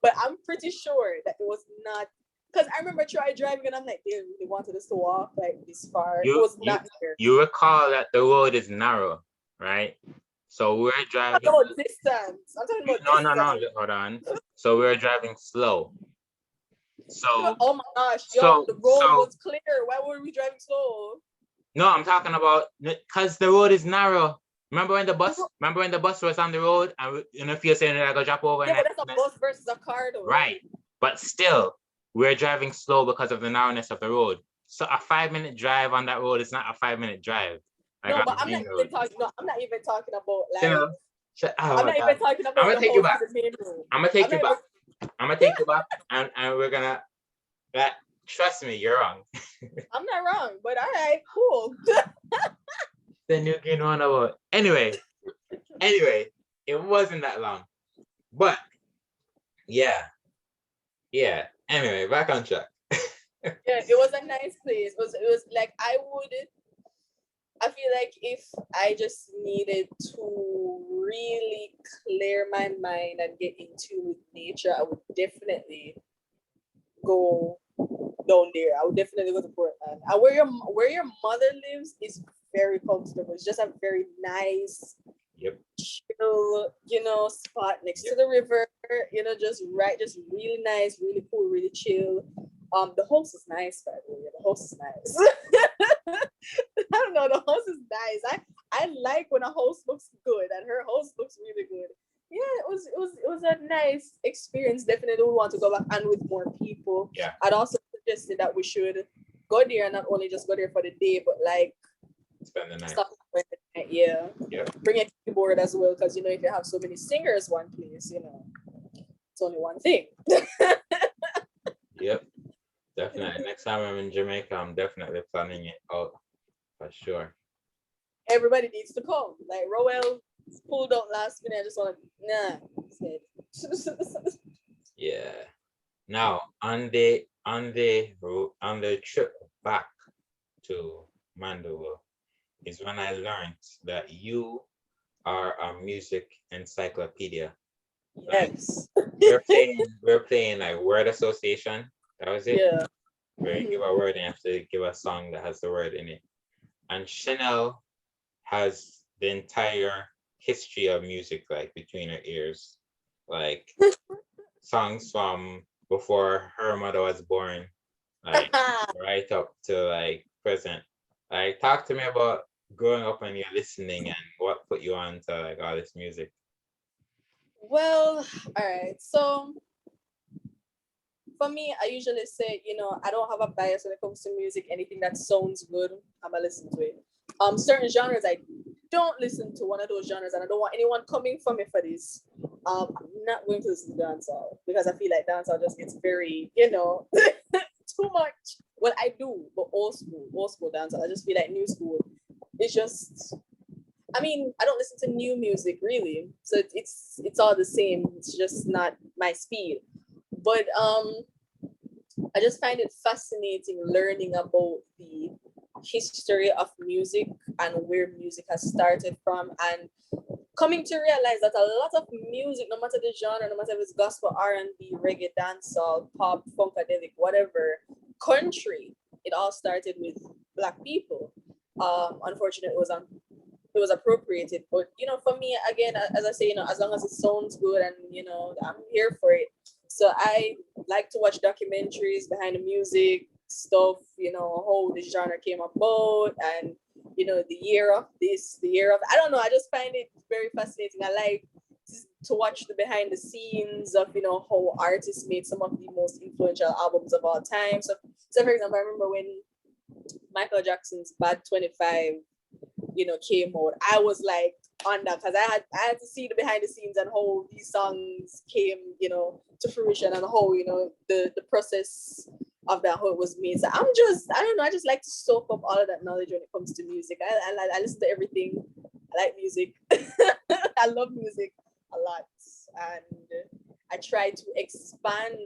but I'm pretty sure that it was not. Because I remember Troy driving and I'm like, they really wanted us to walk like this far. It was not near. You recall that the road is narrow, right? So we're driving. I'm talking about distance. No, hold on. So we're driving slow. So oh my gosh, the road was clear. Why were we driving slow? No, I'm talking about because the road is narrow. Remember when the bus was on the road and if you're saying that I go drop over? Yeah, but that's a bus versus a car though. Right. But still, we're driving slow because of the narrowness of the road. So a 5-minute drive on that road is not a 5-minute drive. Like no, but I'm not even talking about like. I'm not even talking about. I'm gonna take you back. I'm gonna take you back, and we're gonna. Trust me, you're wrong. I'm not wrong, but all right, cool. The New Green Roundabout. Anyway, it wasn't that long, but yeah. Anyway, back on track. Yeah, it was a nice place. It was like I feel like if I just needed to really clear my mind and get in tune with nature, I would definitely go down there. I would definitely go to Portland. And where your mother lives is very comfortable. It's just a very nice, chill, spot next to the river. Just really nice, really cool, really chill. The house is nice, by the way. The house is nice. I don't know. The house is nice. I like when a house looks good, and her house looks really good. Yeah, it was a nice experience. Definitely would want to go back and with more people. Yeah. I'd also suggested that we should go there and not only just go there for the day, but like spend the night. Yeah. Bring a keyboard as well, because if you have so many singers one place, it's only one thing. Yep. Definitely. Next time I'm in Jamaica, I'm definitely planning it out for sure. Everybody needs to come. Like Roel pulled out last minute. I just want to Yeah. Now on the trip back to Mandeville is when I learned that you are a music encyclopedia. Yes. We're playing like word association. That was it. Yeah. Where you give a word and you have to give a song that has the word in it. And Shennel has the entire history of music like between her ears. Like songs from before her mother was born, like right up to like present. Like talk to me about growing up and you're listening and what put you on to like all this music. Well, all right. So for me, I usually say, I don't have a bias when it comes to music. Anything that sounds good, I'm gonna listen to it. Certain genres I don't listen to one of those genres, and I don't want anyone coming for me for this. I'm not going to listen to dancehall because I feel like dancehall just gets very, too much. Well, I do, but old school dancehall. I just feel like new school. It's just I mean, I don't listen to new music really, so it's all the same. It's just not my speed. But I just find it fascinating learning about the history of music and where music has started from, and coming to realize that a lot of music, no matter the genre, no matter if it's gospel, R&B, reggae, dancehall, pop, funkadelic, whatever, country, it all started with Black people. Unfortunately, it was appropriated, but for me, again, as I say, as long as it sounds good, and I'm here for it. So I like to watch documentaries behind the music stuff, how the genre came about, and the year of this, the year of, I don't know, I just find it very fascinating. I like to watch the behind the scenes of how artists made some of the most influential albums of all time. So for example, I remember when Michael Jackson's Bad 25 came out, I was like on that, because I had to see the behind the scenes and how these songs came to fruition, and how the process of that, how it was made. So I don't know, I just like to soak up all of that knowledge when it comes to music. I listen to everything. I like music. I love music a lot, and I try to expand,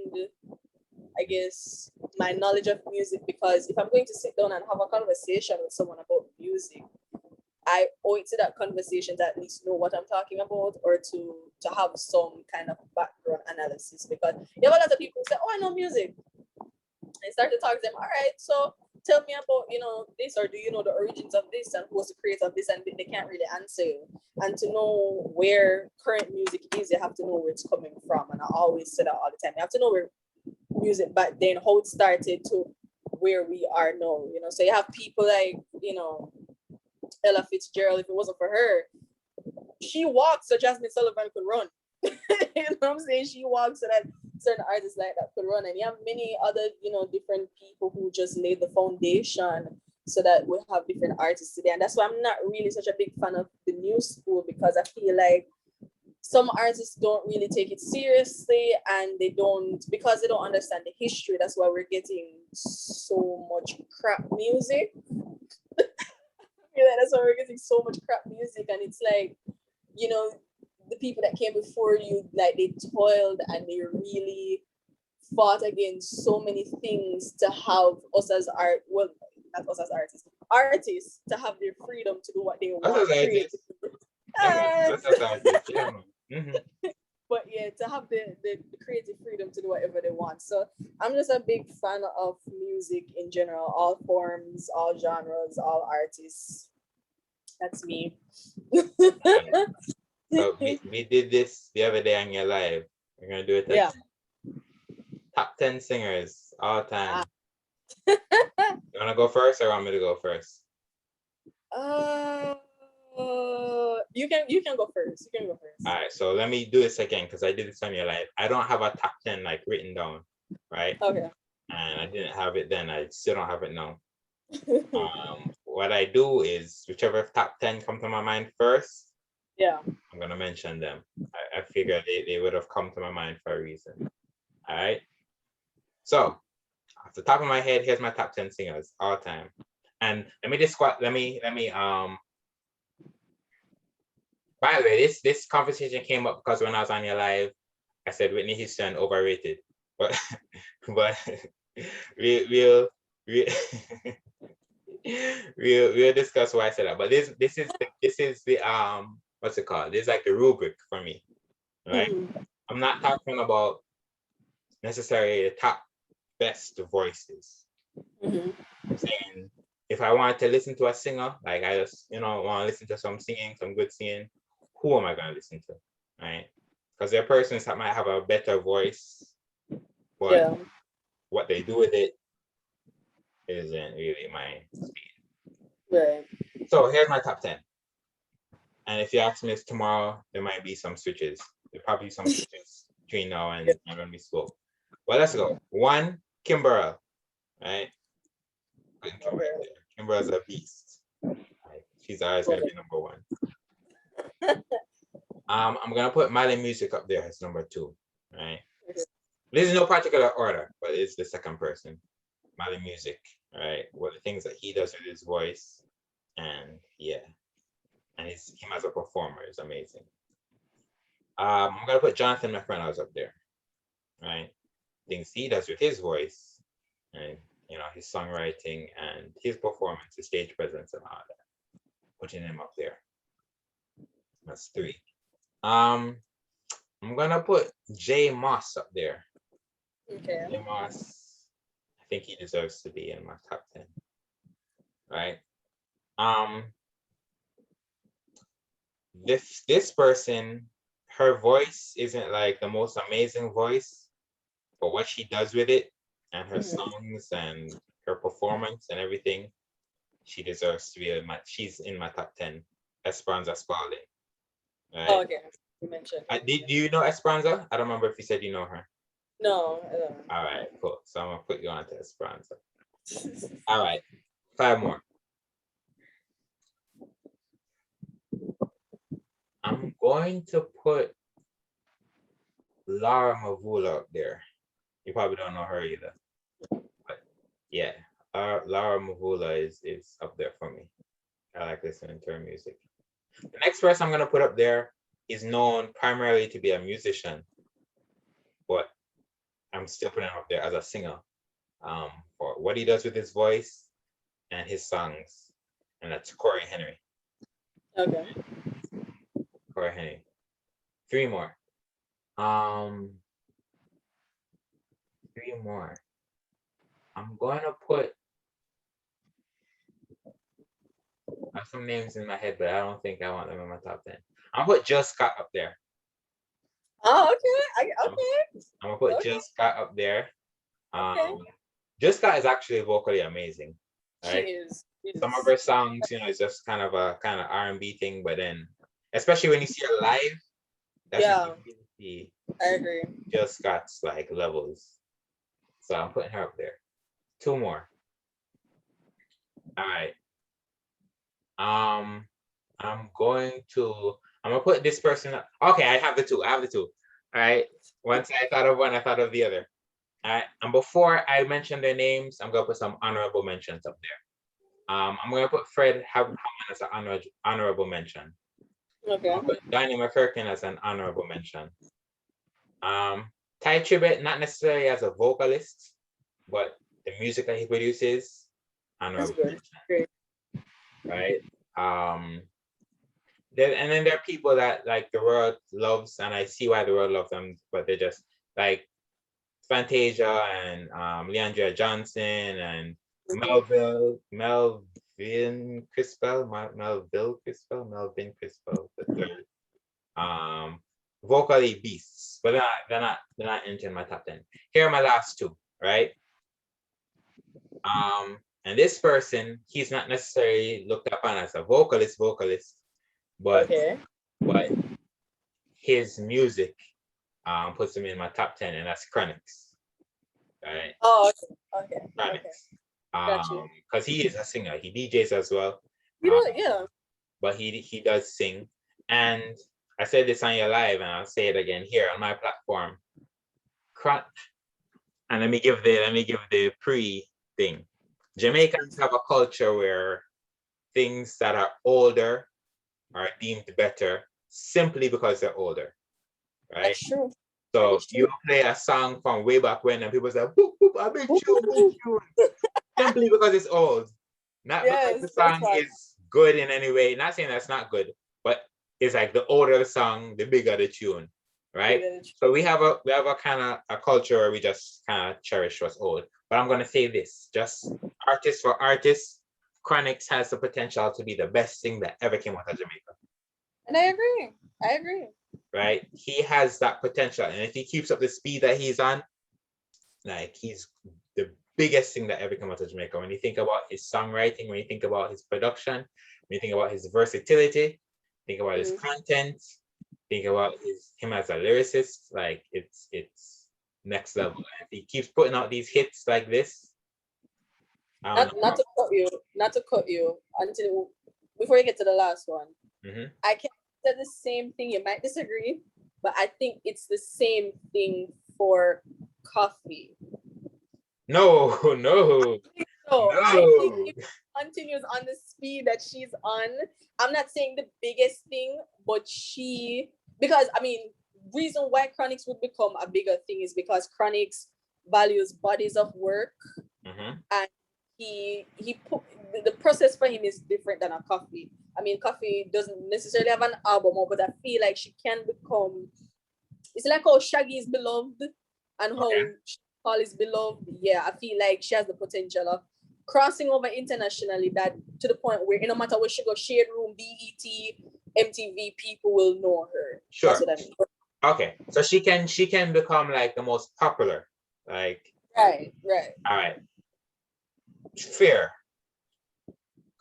I guess, my knowledge of music, because if I'm going to sit down and have a conversation with someone about music, I owe it to that conversation to at least know what I'm talking about, or to have some kind of background analysis. Because you have a lot of people who say, "Oh, I know music." I start to talk to them. All right, so tell me about this, or do you know the origins of this, and who was the creator of this? And they can't really answer you. And to know where current music is, you have to know where it's coming from. And I always say that all the time. You have to know where music back then, how it started, to where we are now. So you have people like Ella Fitzgerald. If it wasn't for her, she walked so Jasmine Sullivan could run. You know what I'm saying? She walked so that certain artists like that could run. And you have many other, different people who just laid the foundation so that we have different artists today. And that's why I'm not really such a big fan of the new school, because I feel like some artists don't really take it seriously, and because they don't understand the history. That's why we're getting so much crap music. That's why we're getting so much crap music. And it's like, the people that came before you, like, they toiled and they really fought against so many things to have us as not us as artists to have their freedom to do what they want. But yeah, to have the creative freedom to do whatever they want. So I'm just a big fan of music in general, all forms, all genres, all artists. That's me. So we did this the other day on your live. We're gonna do it again. Top 10 singers all time. You wanna go first, or want me to go first? You can go first. You can go first. All right, so let me do this again, because I did this on your live. I don't have a top 10 like written down, right? Okay. And I didn't have it then. I still don't have it now. What I do is whichever top 10 come to my mind first, I'm gonna mention them. I figure they would have come to my mind for a reason. All right. So off the top of my head, here's my top 10 singers all time. And let me by the way, this conversation came up because when I was on your live, I said Whitney Houston overrated. But we'll discuss why I said that. But this is the what's it called? This is like the rubric for me, right? Mm-hmm. I'm not talking about necessarily the top best voices. Mm-hmm. I'm saying if I wanted to listen to a singer, like I just want to listen to some singing, some good singing, who am I going to listen to, right? Because there are persons that might have a better voice, but what they do with it isn't really my speed. Right. So here's my top 10. And if you ask me this tomorrow, there might be some switches. There'll probably be some switches between now and when we spoke. Well, let's go. 1, Kimberl, right? Kimberl's a beast. Right? She's always going to be number 1. I'm going to put Miley Music up there as number 2, right? There's no particular order, but it's the second person. Miley Music, right? What the things that he does with his voice. And yeah. and him as a performer is amazing. I'm gonna put Jonathan McReynolds up there, right? Things he does with his voice, and his songwriting and his performance, his stage presence, and all that. Putting him up there. That's 3. I'm gonna put Jay Moss up there. Okay. Jay Moss, I think he deserves to be in my top 10. Right? This person, her voice isn't like the most amazing voice, but what she does with it and her songs and her performance and everything, she deserves to be she's in my top 10. Esperanza Spalding. Right? Oh, okay. You mentioned. Do you know Esperanza? I don't remember if you said you know her. No, I don't. All right, cool. So I'm gonna put you on to Esperanza. All right, 5 more. I'm going to put Laura Mavula up there. You probably don't know her either, but yeah, Laura Mavula is up there for me. I like listening to her music. The next person I'm gonna put up there is known primarily to be a musician, but I'm still putting him up there as a singer, for what he does with his voice and his songs, and that's Corey Henry. Okay. Corey Henry. 3 more. 3 more. I'm going to put, I have some names in my head, but I don't think I want them in my top 10. I'm gonna put Jill Scott up there. Oh, okay. Okay. I'm gonna put Jill Scott up there. Okay. Jill Scott is actually vocally amazing. Right? She is. Some of her songs, it's just kind of R&B thing, but then, especially when you see her live, that's when you really see I agree. Jill Scott's like levels. So I'm putting her up there. 2 more. All right. I'm gonna put this person up. Okay, I have the two. All right. Once I thought of one, I thought of the other. All right. And before I mention their names, I'm gonna put some honorable mentions up there. I'm gonna put Fred Hammond as an honorable mention. Okay. I'm gonna put Donnie McCurkin as an honorable mention. Ty Tribbett, not necessarily as a vocalist, but the music that he produces, honorable mention. Great. Right? And then there are people that like the world loves, and I see why the world loves them, but they're just like Fantasia and Leandria Johnson and Melvin Crispell, the third. Vocally beasts, but they're not entering my top 10. Here are my last 2, right? And this person, he's not necessarily looked upon as a vocalist, but his music puts him in my top 10, and that's Chronix. Right? Oh, okay. Chronix. Because he is a singer. He DJs as well. Yeah. But he does sing. And I said this on your live, and I'll say it again here on my platform. And let me give the pre thing. Jamaicans have a culture where things that are older are deemed better simply because they're older, right? That's true. So you play a song from way back when, and people say, "Boop, boop, a big tune," simply because it's old, not because the song is good in any way. Not saying that's not good, but it's like the older the song, the bigger the tune, right? So we have a kind of a culture where we just kind of cherish what's old. But I'm gonna say this, just artist for artist, Chronix has the potential to be the best thing that ever came out of Jamaica. And I agree. Right? He has that potential, and if he keeps up the speed that he's on, like he's the biggest thing that ever came out of Jamaica. When you think about his songwriting, when you think about his production, when you think about his versatility, think about his content, think about him as a lyricist, like it's next level. And if he keeps putting out these hits like this, not to cut you until before you get to the last one. I can say the same thing. You might disagree, but I think it's the same thing for coffee. No. So I think continues on the speed that she's on, I'm not saying the biggest thing, but because I mean, reason why Chronix would become a bigger thing is because Chronix values bodies of work, and he put the process for him is different than a Coffee. I mean, Coffee doesn't necessarily have an album, but I feel like she can become. It's like how Shaggy is beloved and how Paul is beloved. Yeah, I feel like she has the potential of crossing over internationally, that to the point where no matter where she goes, Shade Room, BET, MTV, people will know her. Sure. That's what I mean. Okay, so she can become like the most popular, like. Right. All right. Fair.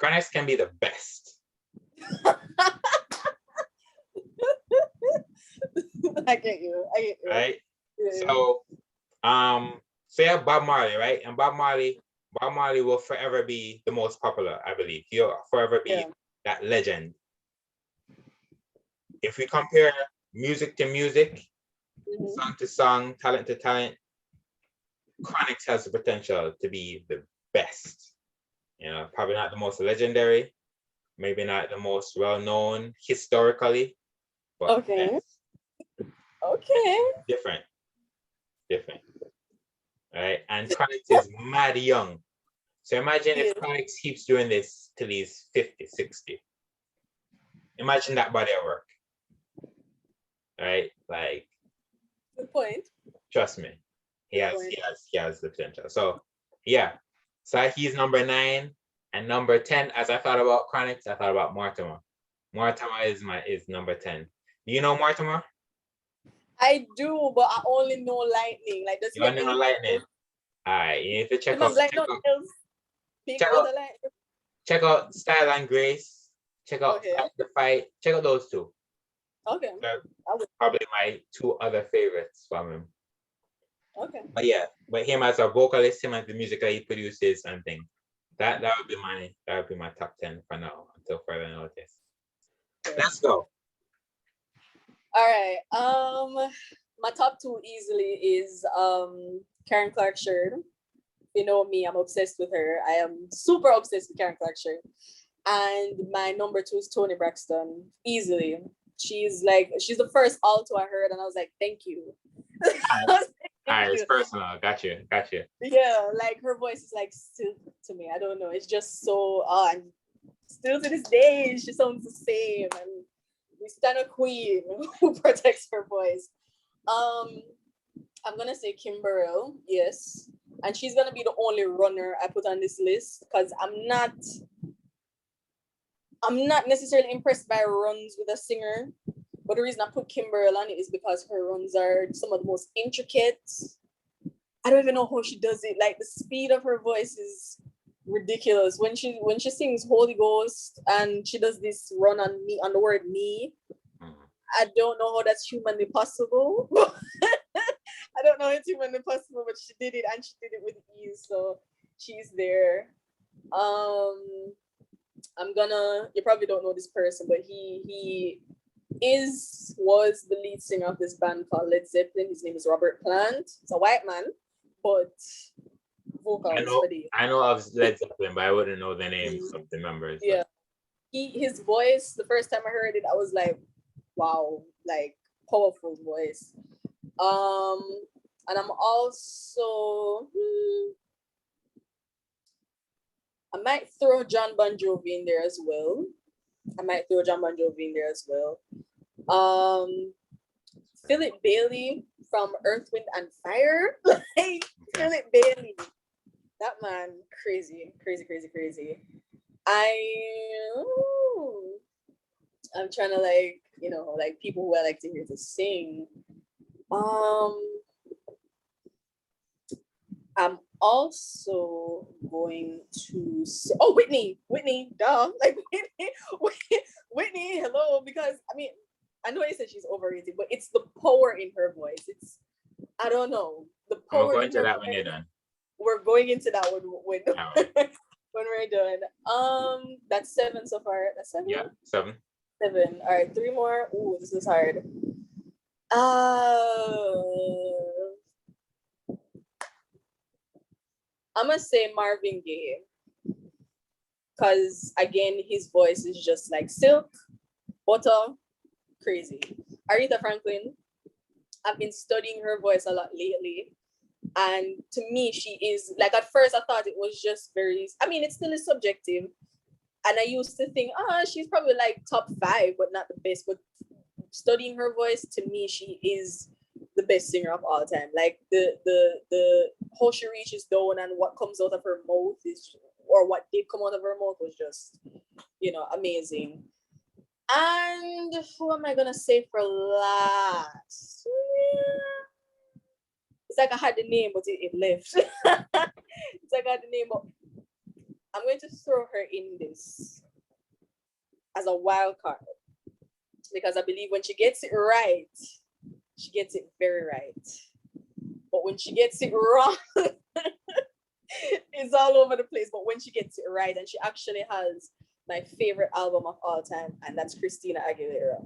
Chronix can be the best. I get you. Right. Yeah. So, yeah, Bob Marley, right? And Bob Marley will forever be the most popular, I believe. He'll forever be that legend. If we compare music to music, song to song, talent to talent, Chronix has the potential to be the best. You know, probably not the most legendary, maybe not the most well-known historically, but best. Okay. Different. Right? And Chronix is mad young. So imagine if Chronix keeps doing this till he's 50, 60. Imagine that body of work. Right? Like, good point. Trust me. He has the potential. So yeah. So he's number 9. And number 10, as I thought about Chronix, I thought about Mortimer. Mortimer is number 10. Do you know Mortimer? I do, but I only know Lightning. Like, you only know Lightning. All right, you need to check out Style and Grace. Check out Fight the Fight. Check out those two. Okay. They're probably my 2 other favorites from him. Okay. But him as a vocalist, him as the music that he produces and things. That would be my top 10 for now until further notice. Let's go. All right. My top 2 easily is Karen Clark Sheard. You know me, I'm obsessed with her. I am super obsessed with Karen Clark Sheard. And my number 2 is Toni Braxton. Easily. She's the first alto I heard, and I was like, thank you. It's personal. Got you. Yeah, like her voice is like still to me. I don't know. It's just so and still to this day she sounds the same. And we stand a queen who protects her voice. I'm gonna say Kim Burrell, yes. And she's gonna be the only runner I put on this list because I'm not necessarily impressed by runs with a singer. But the reason I put Kim Burrell on it is because her runs are some of the most intricate. I don't even know how she does it. Like, the speed of her voice is ridiculous. When she sings Holy Ghost and she does this run on me, on the word me, I don't know how that's humanly possible. I don't know how it's humanly possible, but she did it, and she did it with ease. So she's there. You probably don't know this person, but he was the lead singer of this band called Led Zeppelin. His name is Robert Plant. It's a white man, but vocals for the. I know of Led Zeppelin, but I wouldn't know the names of the members. Yeah. His voice, the first time I heard it, I was like, wow, like powerful voice. And I'm also I might throw John Bon Jovi in there as well. Philip Bailey from Earth, Wind and Fire. Philip Bailey. That man, crazy. I'm trying to like people who I like to hear to sing. I'm also going to say, Whitney, duh, like Whitney, hello, because I know you said she's overrated, but it's the power in her voice. I don't know, the power. We're going to that when you're done. We're going into that when when we're done. That's 7 so far. That's 7. Yeah, 7. All right, 3 more. Ooh, this is hard. I'm gonna say Marvin Gaye. because again, his voice is just like silk, butter, crazy. Aretha Franklin, I've been studying her voice a lot lately. And to me, she is like, at first I thought it was just very, I mean, it still is subjective. And I used to think, she's probably like top 5, but not the best. But studying her voice, to me, she is the best singer of all time. Like the how she reaches down and what comes out of her mouth is, or what did come out of her mouth was just, amazing. And who am I gonna say for last? It's like I had the name, but it left. It's like I had the name, but I'm going to throw her in this as a wild card because I believe when she gets it right, she gets it very right. But when she gets it wrong, it's all over the place. But when she gets it right, and she actually has my favorite album of all time, and that's Christina Aguilera.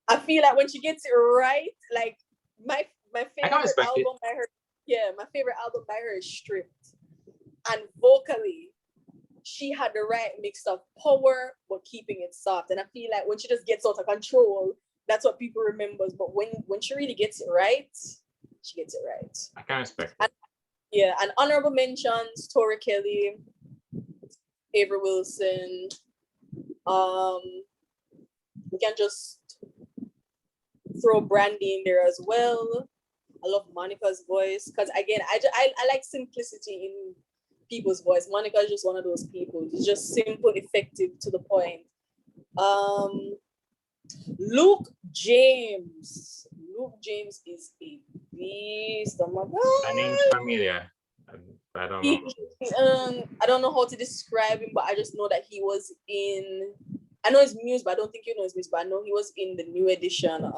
I feel like when she gets it right, like my favorite album by her, my favorite album by her is Stripped. And vocally, she had the right mix of power, but keeping it soft. And I feel like when she just gets out of control, that's what people remembers. But when she really gets it right, she gets it right. I can respect it. And honorable mentions, Tori Kelly, Avery Wilson. We can just throw Brandy in there as well. I love Monica's voice because again, I like simplicity in people's voice. Monica is just one of those people. It's just simple, effective, to the point. Luke James. Luke James is a beast. Oh my god. My name's familiar. I don't know. I don't know how to describe him, but I just know that he was in. I know his music, but I don't think you know his music. But I know he was in the New Edition.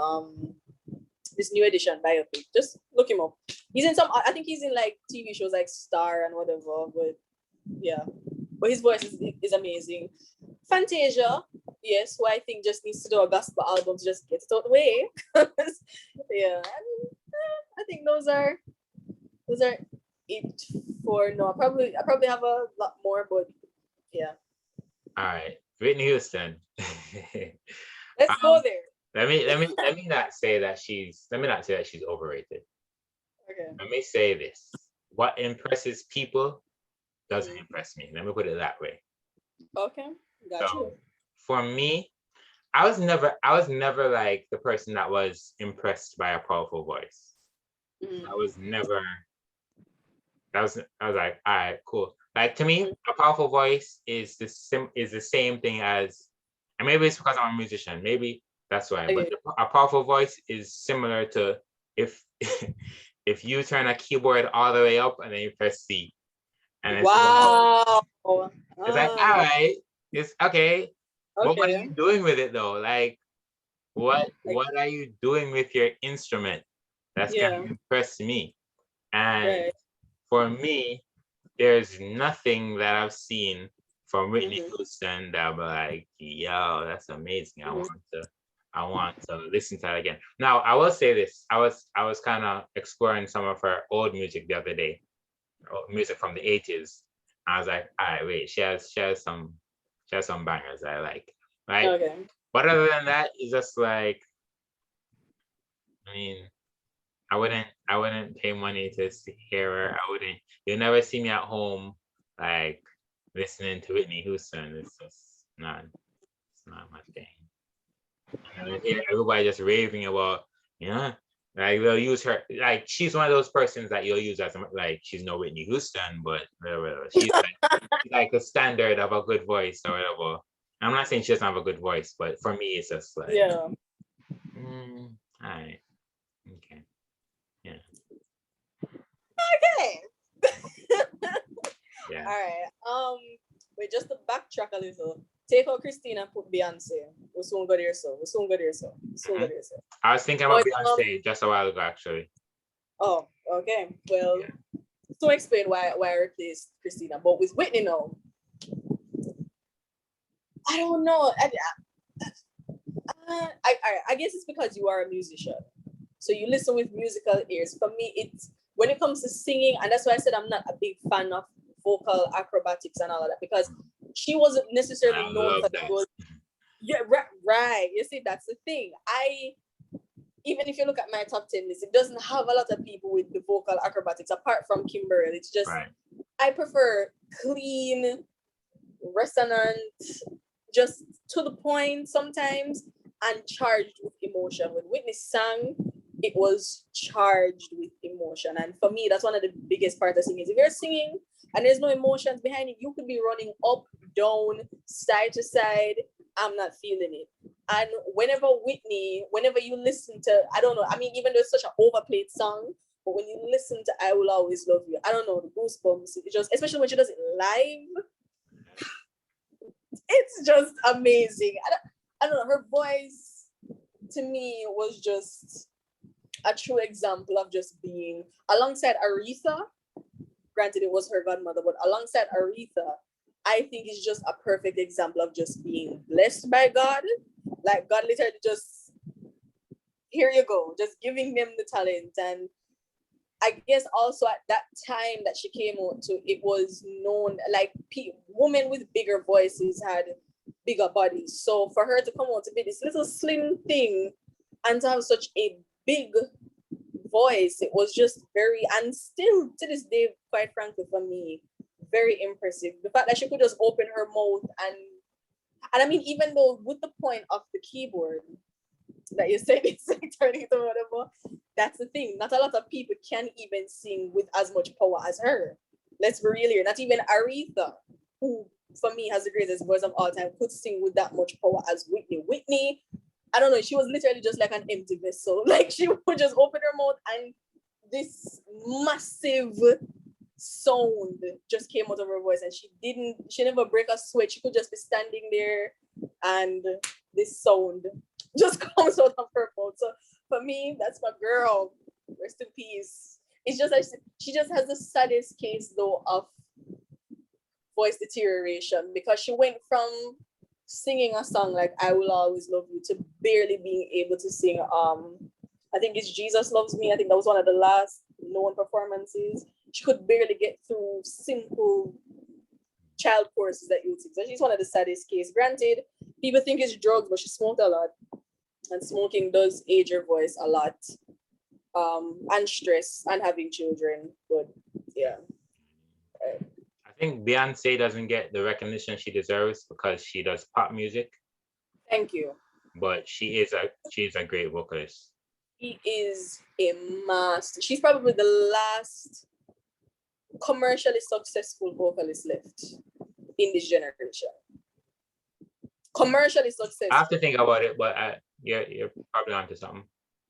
This New Edition biopic. Just look him up. He's in some. I think he's in like TV shows like Star and whatever. But yeah, but his voice is amazing. Fantasia, yes, who I think just needs to do a gospel album to just get it out the way. Yeah, I think those are it for no. I probably have a lot more, but yeah. All right, Whitney Houston. Let's go there. Let me not say that she's overrated. Okay. Let me say this. What impresses people doesn't impress me. Let me put it that way. Okay. Got you. For me, I was never like the person that was impressed by a powerful voice. I was like, all right, cool. Like to me, a powerful voice is the same thing as, and maybe it's because I'm a musician. Maybe that's why. Okay. But a powerful voice is similar to if you turn a keyboard all the way up and then you press C. And it's wow. It's like, all right, it's okay. What are you doing with it though? Like, what are you doing with your instrument? That's gonna impress me. And for me, there's nothing that I've seen from Whitney Houston that I'm like, yo, that's amazing. I want to listen to that again. Now, I will say this. I was kind of exploring some of her old music the other day, music from the 80s. I was like, all right, wait, she has some bangers I like. Right? Okay. But other than that, it's just like, I mean, I wouldn't pay money to hear her. You'll never see me at home like listening to Whitney Houston. It's not my thing. And I hear everybody just raving about, like they'll use her, like she's one of those persons that you'll use as like she's no Whitney Houston, but whatever. She's like the standard of a good voice or whatever. I'm not saying she doesn't have a good voice, but for me it's just like all right. Okay. Yeah. Okay. Yeah. All right. Wait, just to backtrack a little. Take out Christina and put Beyonce. We'll soon go there, so. I was thinking about Beyonce just a while ago, actually. Oh, okay. Well, to explain why I replaced Christina, but with Whitney now, I don't know. I guess it's because you are a musician, so you listen with musical ears. For me, it's when it comes to singing, and that's why I said I'm not a big fan of vocal acrobatics and all of that, because she wasn't necessarily I known for love that. those. Yeah, right. You see, that's the thing. Even if you look at my top 10 list, it doesn't have a lot of people with the vocal acrobatics apart from Kimberly. It's just, Right. I prefer clean, resonant, just to the point sometimes, and charged with emotion. When Whitney sang, it was charged with emotion. And for me, that's one of the biggest parts of singing. If you're singing and there's no emotions behind it, you could be running up, down, side to side. I'm not feeling it. And whenever you listen to, I don't know, I mean, even though it's such an overplayed song, but when you listen to I Will Always Love You, I don't know, the goosebumps, it just, especially when she does it live, it's just amazing. I don't know, her voice to me was just a true example of just being, alongside Aretha, granted it was her godmother, but alongside Aretha, I think it's just a perfect example of just being blessed by God. Like God literally just, here you go, just giving them the talent. And I guess also at that time that she came out to, it was known, like women with bigger voices had bigger bodies. So for her to come out to be this little slim thing and to have such a big voice, it was just very, and still to this day, quite frankly, for me, very impressive. The fact that she could just open her mouth and I mean, even though with the point of the keyboard that you said it's like turning it or whatever, that's the thing. Not a lot of people can even sing with as much power as her. Let's be real here. Not even Aretha, who for me has the greatest voice of all time, could sing with that much power as Whitney. Whitney, I don't know, she was literally just like an empty vessel. Like she would just open her mouth and this massive sound just came out of her voice, and she never break a sweat. She could just be standing there and this sound just comes out of her mouth. So for me, that's my girl. Rest in peace. It's just like she just has the saddest case though of voice deterioration, because she went from singing a song like I Will Always Love You to barely being able to sing I think it's Jesus Loves Me. I think that was one of the last known performances. She could barely get through simple child courses that you would sing. So she's one of the saddest cases. Granted, people think it's drugs, but she smoked a lot. And smoking does age your voice a lot. And stress and having children. But yeah. I think Beyonce doesn't get the recognition she deserves because she does pop music. Thank you. But she's a great vocalist. She is a master. She's probably the last commercially successful vocalist left in this generation. Commercially successful. I have to think about it, but you're probably onto something.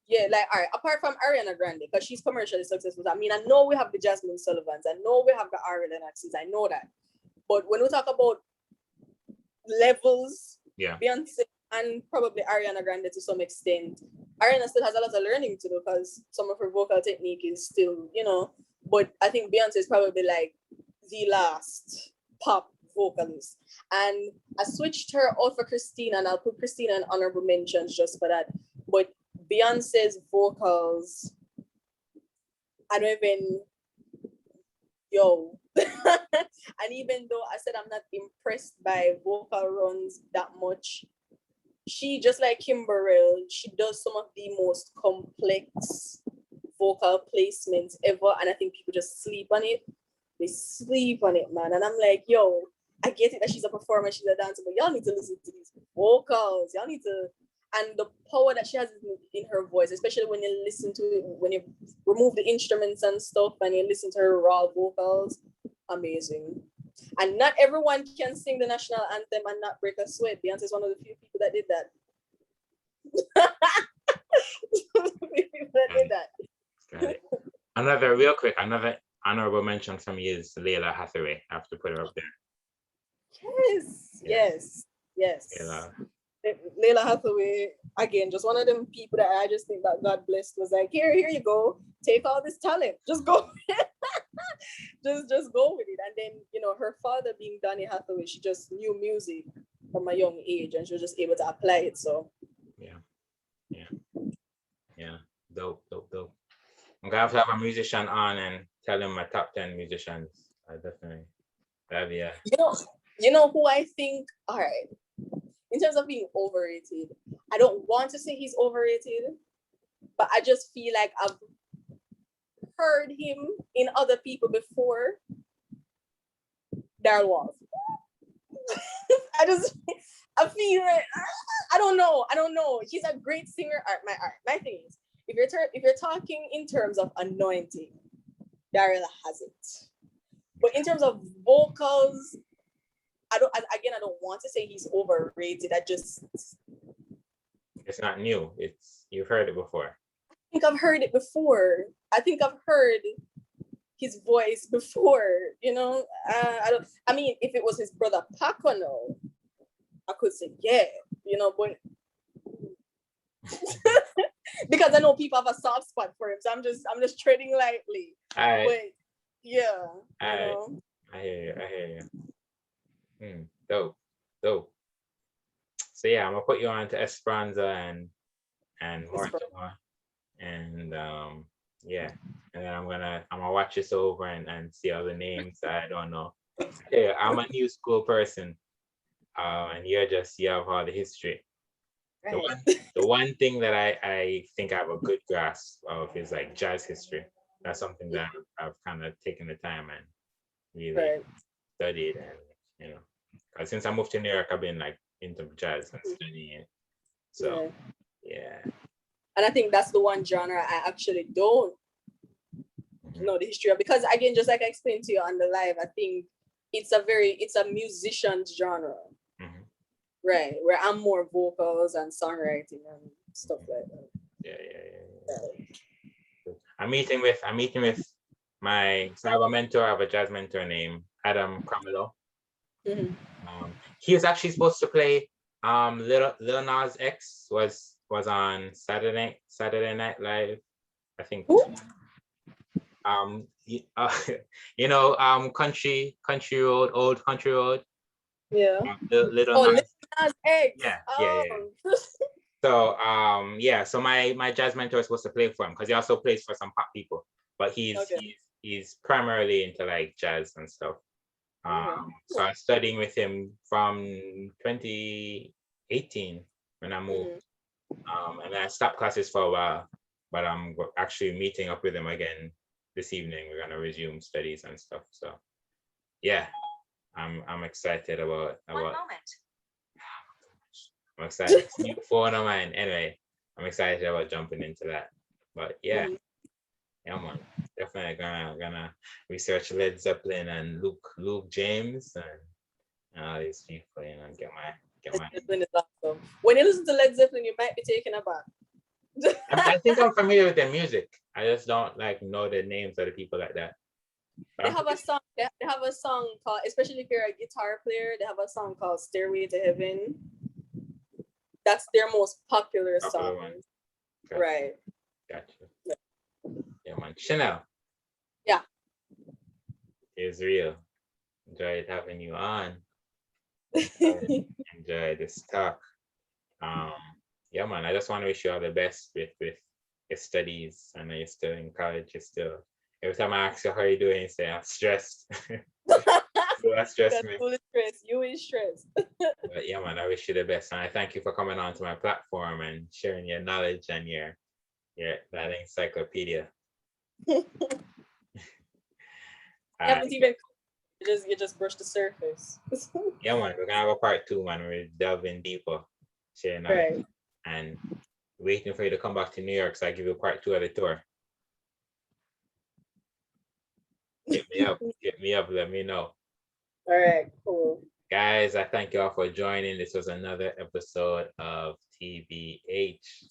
Yeah, like, all right, apart from Ariana Grande, because she's commercially successful. I mean, I know we have the Jasmine Sullivans. I know we have the Ari Lennoxes. I know that. But when we talk about levels, yeah, Beyonce and probably Ariana Grande to some extent, Ariana still has a lot of learning to do because some of her vocal technique is still, but I think Beyonce is probably like the last pop vocalist. And I switched her out for Christina, and I'll put Christina in honorable mentions just for that. But Beyonce's vocals, I don't even, and even though I said I'm not impressed by vocal runs that much, she, just like Kimberly, she does some of the most complex vocal placements ever, and I think people just sleep on it. They sleep on it, man. And I'm like, I get it that she's a performer, she's a dancer, but y'all need to listen to these vocals. Y'all need to, and the power that she has in her voice, especially when you listen to it, when you remove the instruments and stuff and you listen to her raw vocals, amazing. And not everyone can sing the national anthem and not break a sweat. Beyonce is one of the few people that did that. Got it. Another honorable mention from me is Layla Hathaway. I have to put her up there. Yes. Layla Hathaway, again, just one of them people that I just think that God blessed, was like, here you go, take all this talent, just go. just go with it. And then, her father being Donny Hathaway, she just knew music from a young age and she was just able to apply it. So yeah, dope. I'm gonna have to have a musician on and tell him my top 10 musicians. I definitely Yeah. You know who I think, all right, in terms of being overrated, I don't want to say he's overrated, but I just feel like I've heard him in other people before. Daryl Walls. I feel like I don't know. He's a great singer. My thing is, if you're talking in terms of anointing, Daryl has it. But in terms of vocals, I don't want to say he's overrated. It's not new. You've heard it before. I think I've heard it before. I think I've heard his voice before, I mean, if it was his brother Paco, no, I could say yeah, but because I know people have a soft spot for him, so I'm just treading lightly. But yeah, I hear you. Dope. So yeah, I'm gonna put you on to Esperanza and Mortimer, and yeah, and then I'm gonna watch this over and see all the names I don't know. Yeah, I'm a new school person, and you have all the history. Right. The one thing that I think I have a good grasp of is like jazz history. That's something that I've kind of taken the time and really studied, and because since I moved to New York, I've been like into jazz and studying it. So yeah. And I think that's the one genre I actually don't know the history of, because again, just like I explained to you on the live, I think it's a musician's genre. Right, where I'm more vocals and songwriting and stuff like that. Yeah. I'm meeting with my cyber mentor. I have a jazz mentor named Adam Carmelo. He was actually supposed to play Lil Nas X was on Saturday Night Live, I think. Country Road, Old Country Road. Yeah. Little Nas X. Yeah. So so my jazz mentor is supposed to play for him because he also plays for some pop people, but he's primarily into like jazz and stuff. So I was studying with him from 2018 when I moved, and I stopped classes for a while, but I'm actually meeting up with him again this evening. We're gonna resume studies and stuff. So yeah, I'm excited about. 1 moment. I'm excited. New phone of mine. Anyway, I'm excited about jumping into that. But yeah, man, definitely gonna research Led Zeppelin and Luke James and all these people, and get my. Zeppelin is awesome. When you listen to Led Zeppelin, you might be taken aback. I think I'm familiar with their music. I just don't know the names of the people like that. They have a song. They have a song called, especially if you're a guitar player, they have a song called "Stairway to Heaven." That's their most popular song. Okay. Right. Gotcha. Yeah, man. Shennel. Yeah. It's real. Enjoyed having you on. Enjoy this talk. Yeah, man. I just want to wish you all the best with your studies. I know you're still in college. You're still. Every time I ask you how you doing, you say I'm stressed. You are stressed me. You is stressed. But yeah, man, I wish you the best, and I thank you for coming on to my platform and sharing your knowledge and your that encyclopedia. You just brushed the surface. Yeah, man, we're gonna have a part 2, man. We're delving deeper, sharing knowledge, and waiting for you to come back to New York so I give you part 2 of the tour. Hit me up, let me know. All right, cool. Guys, I thank you all for joining. This was another episode of TBH.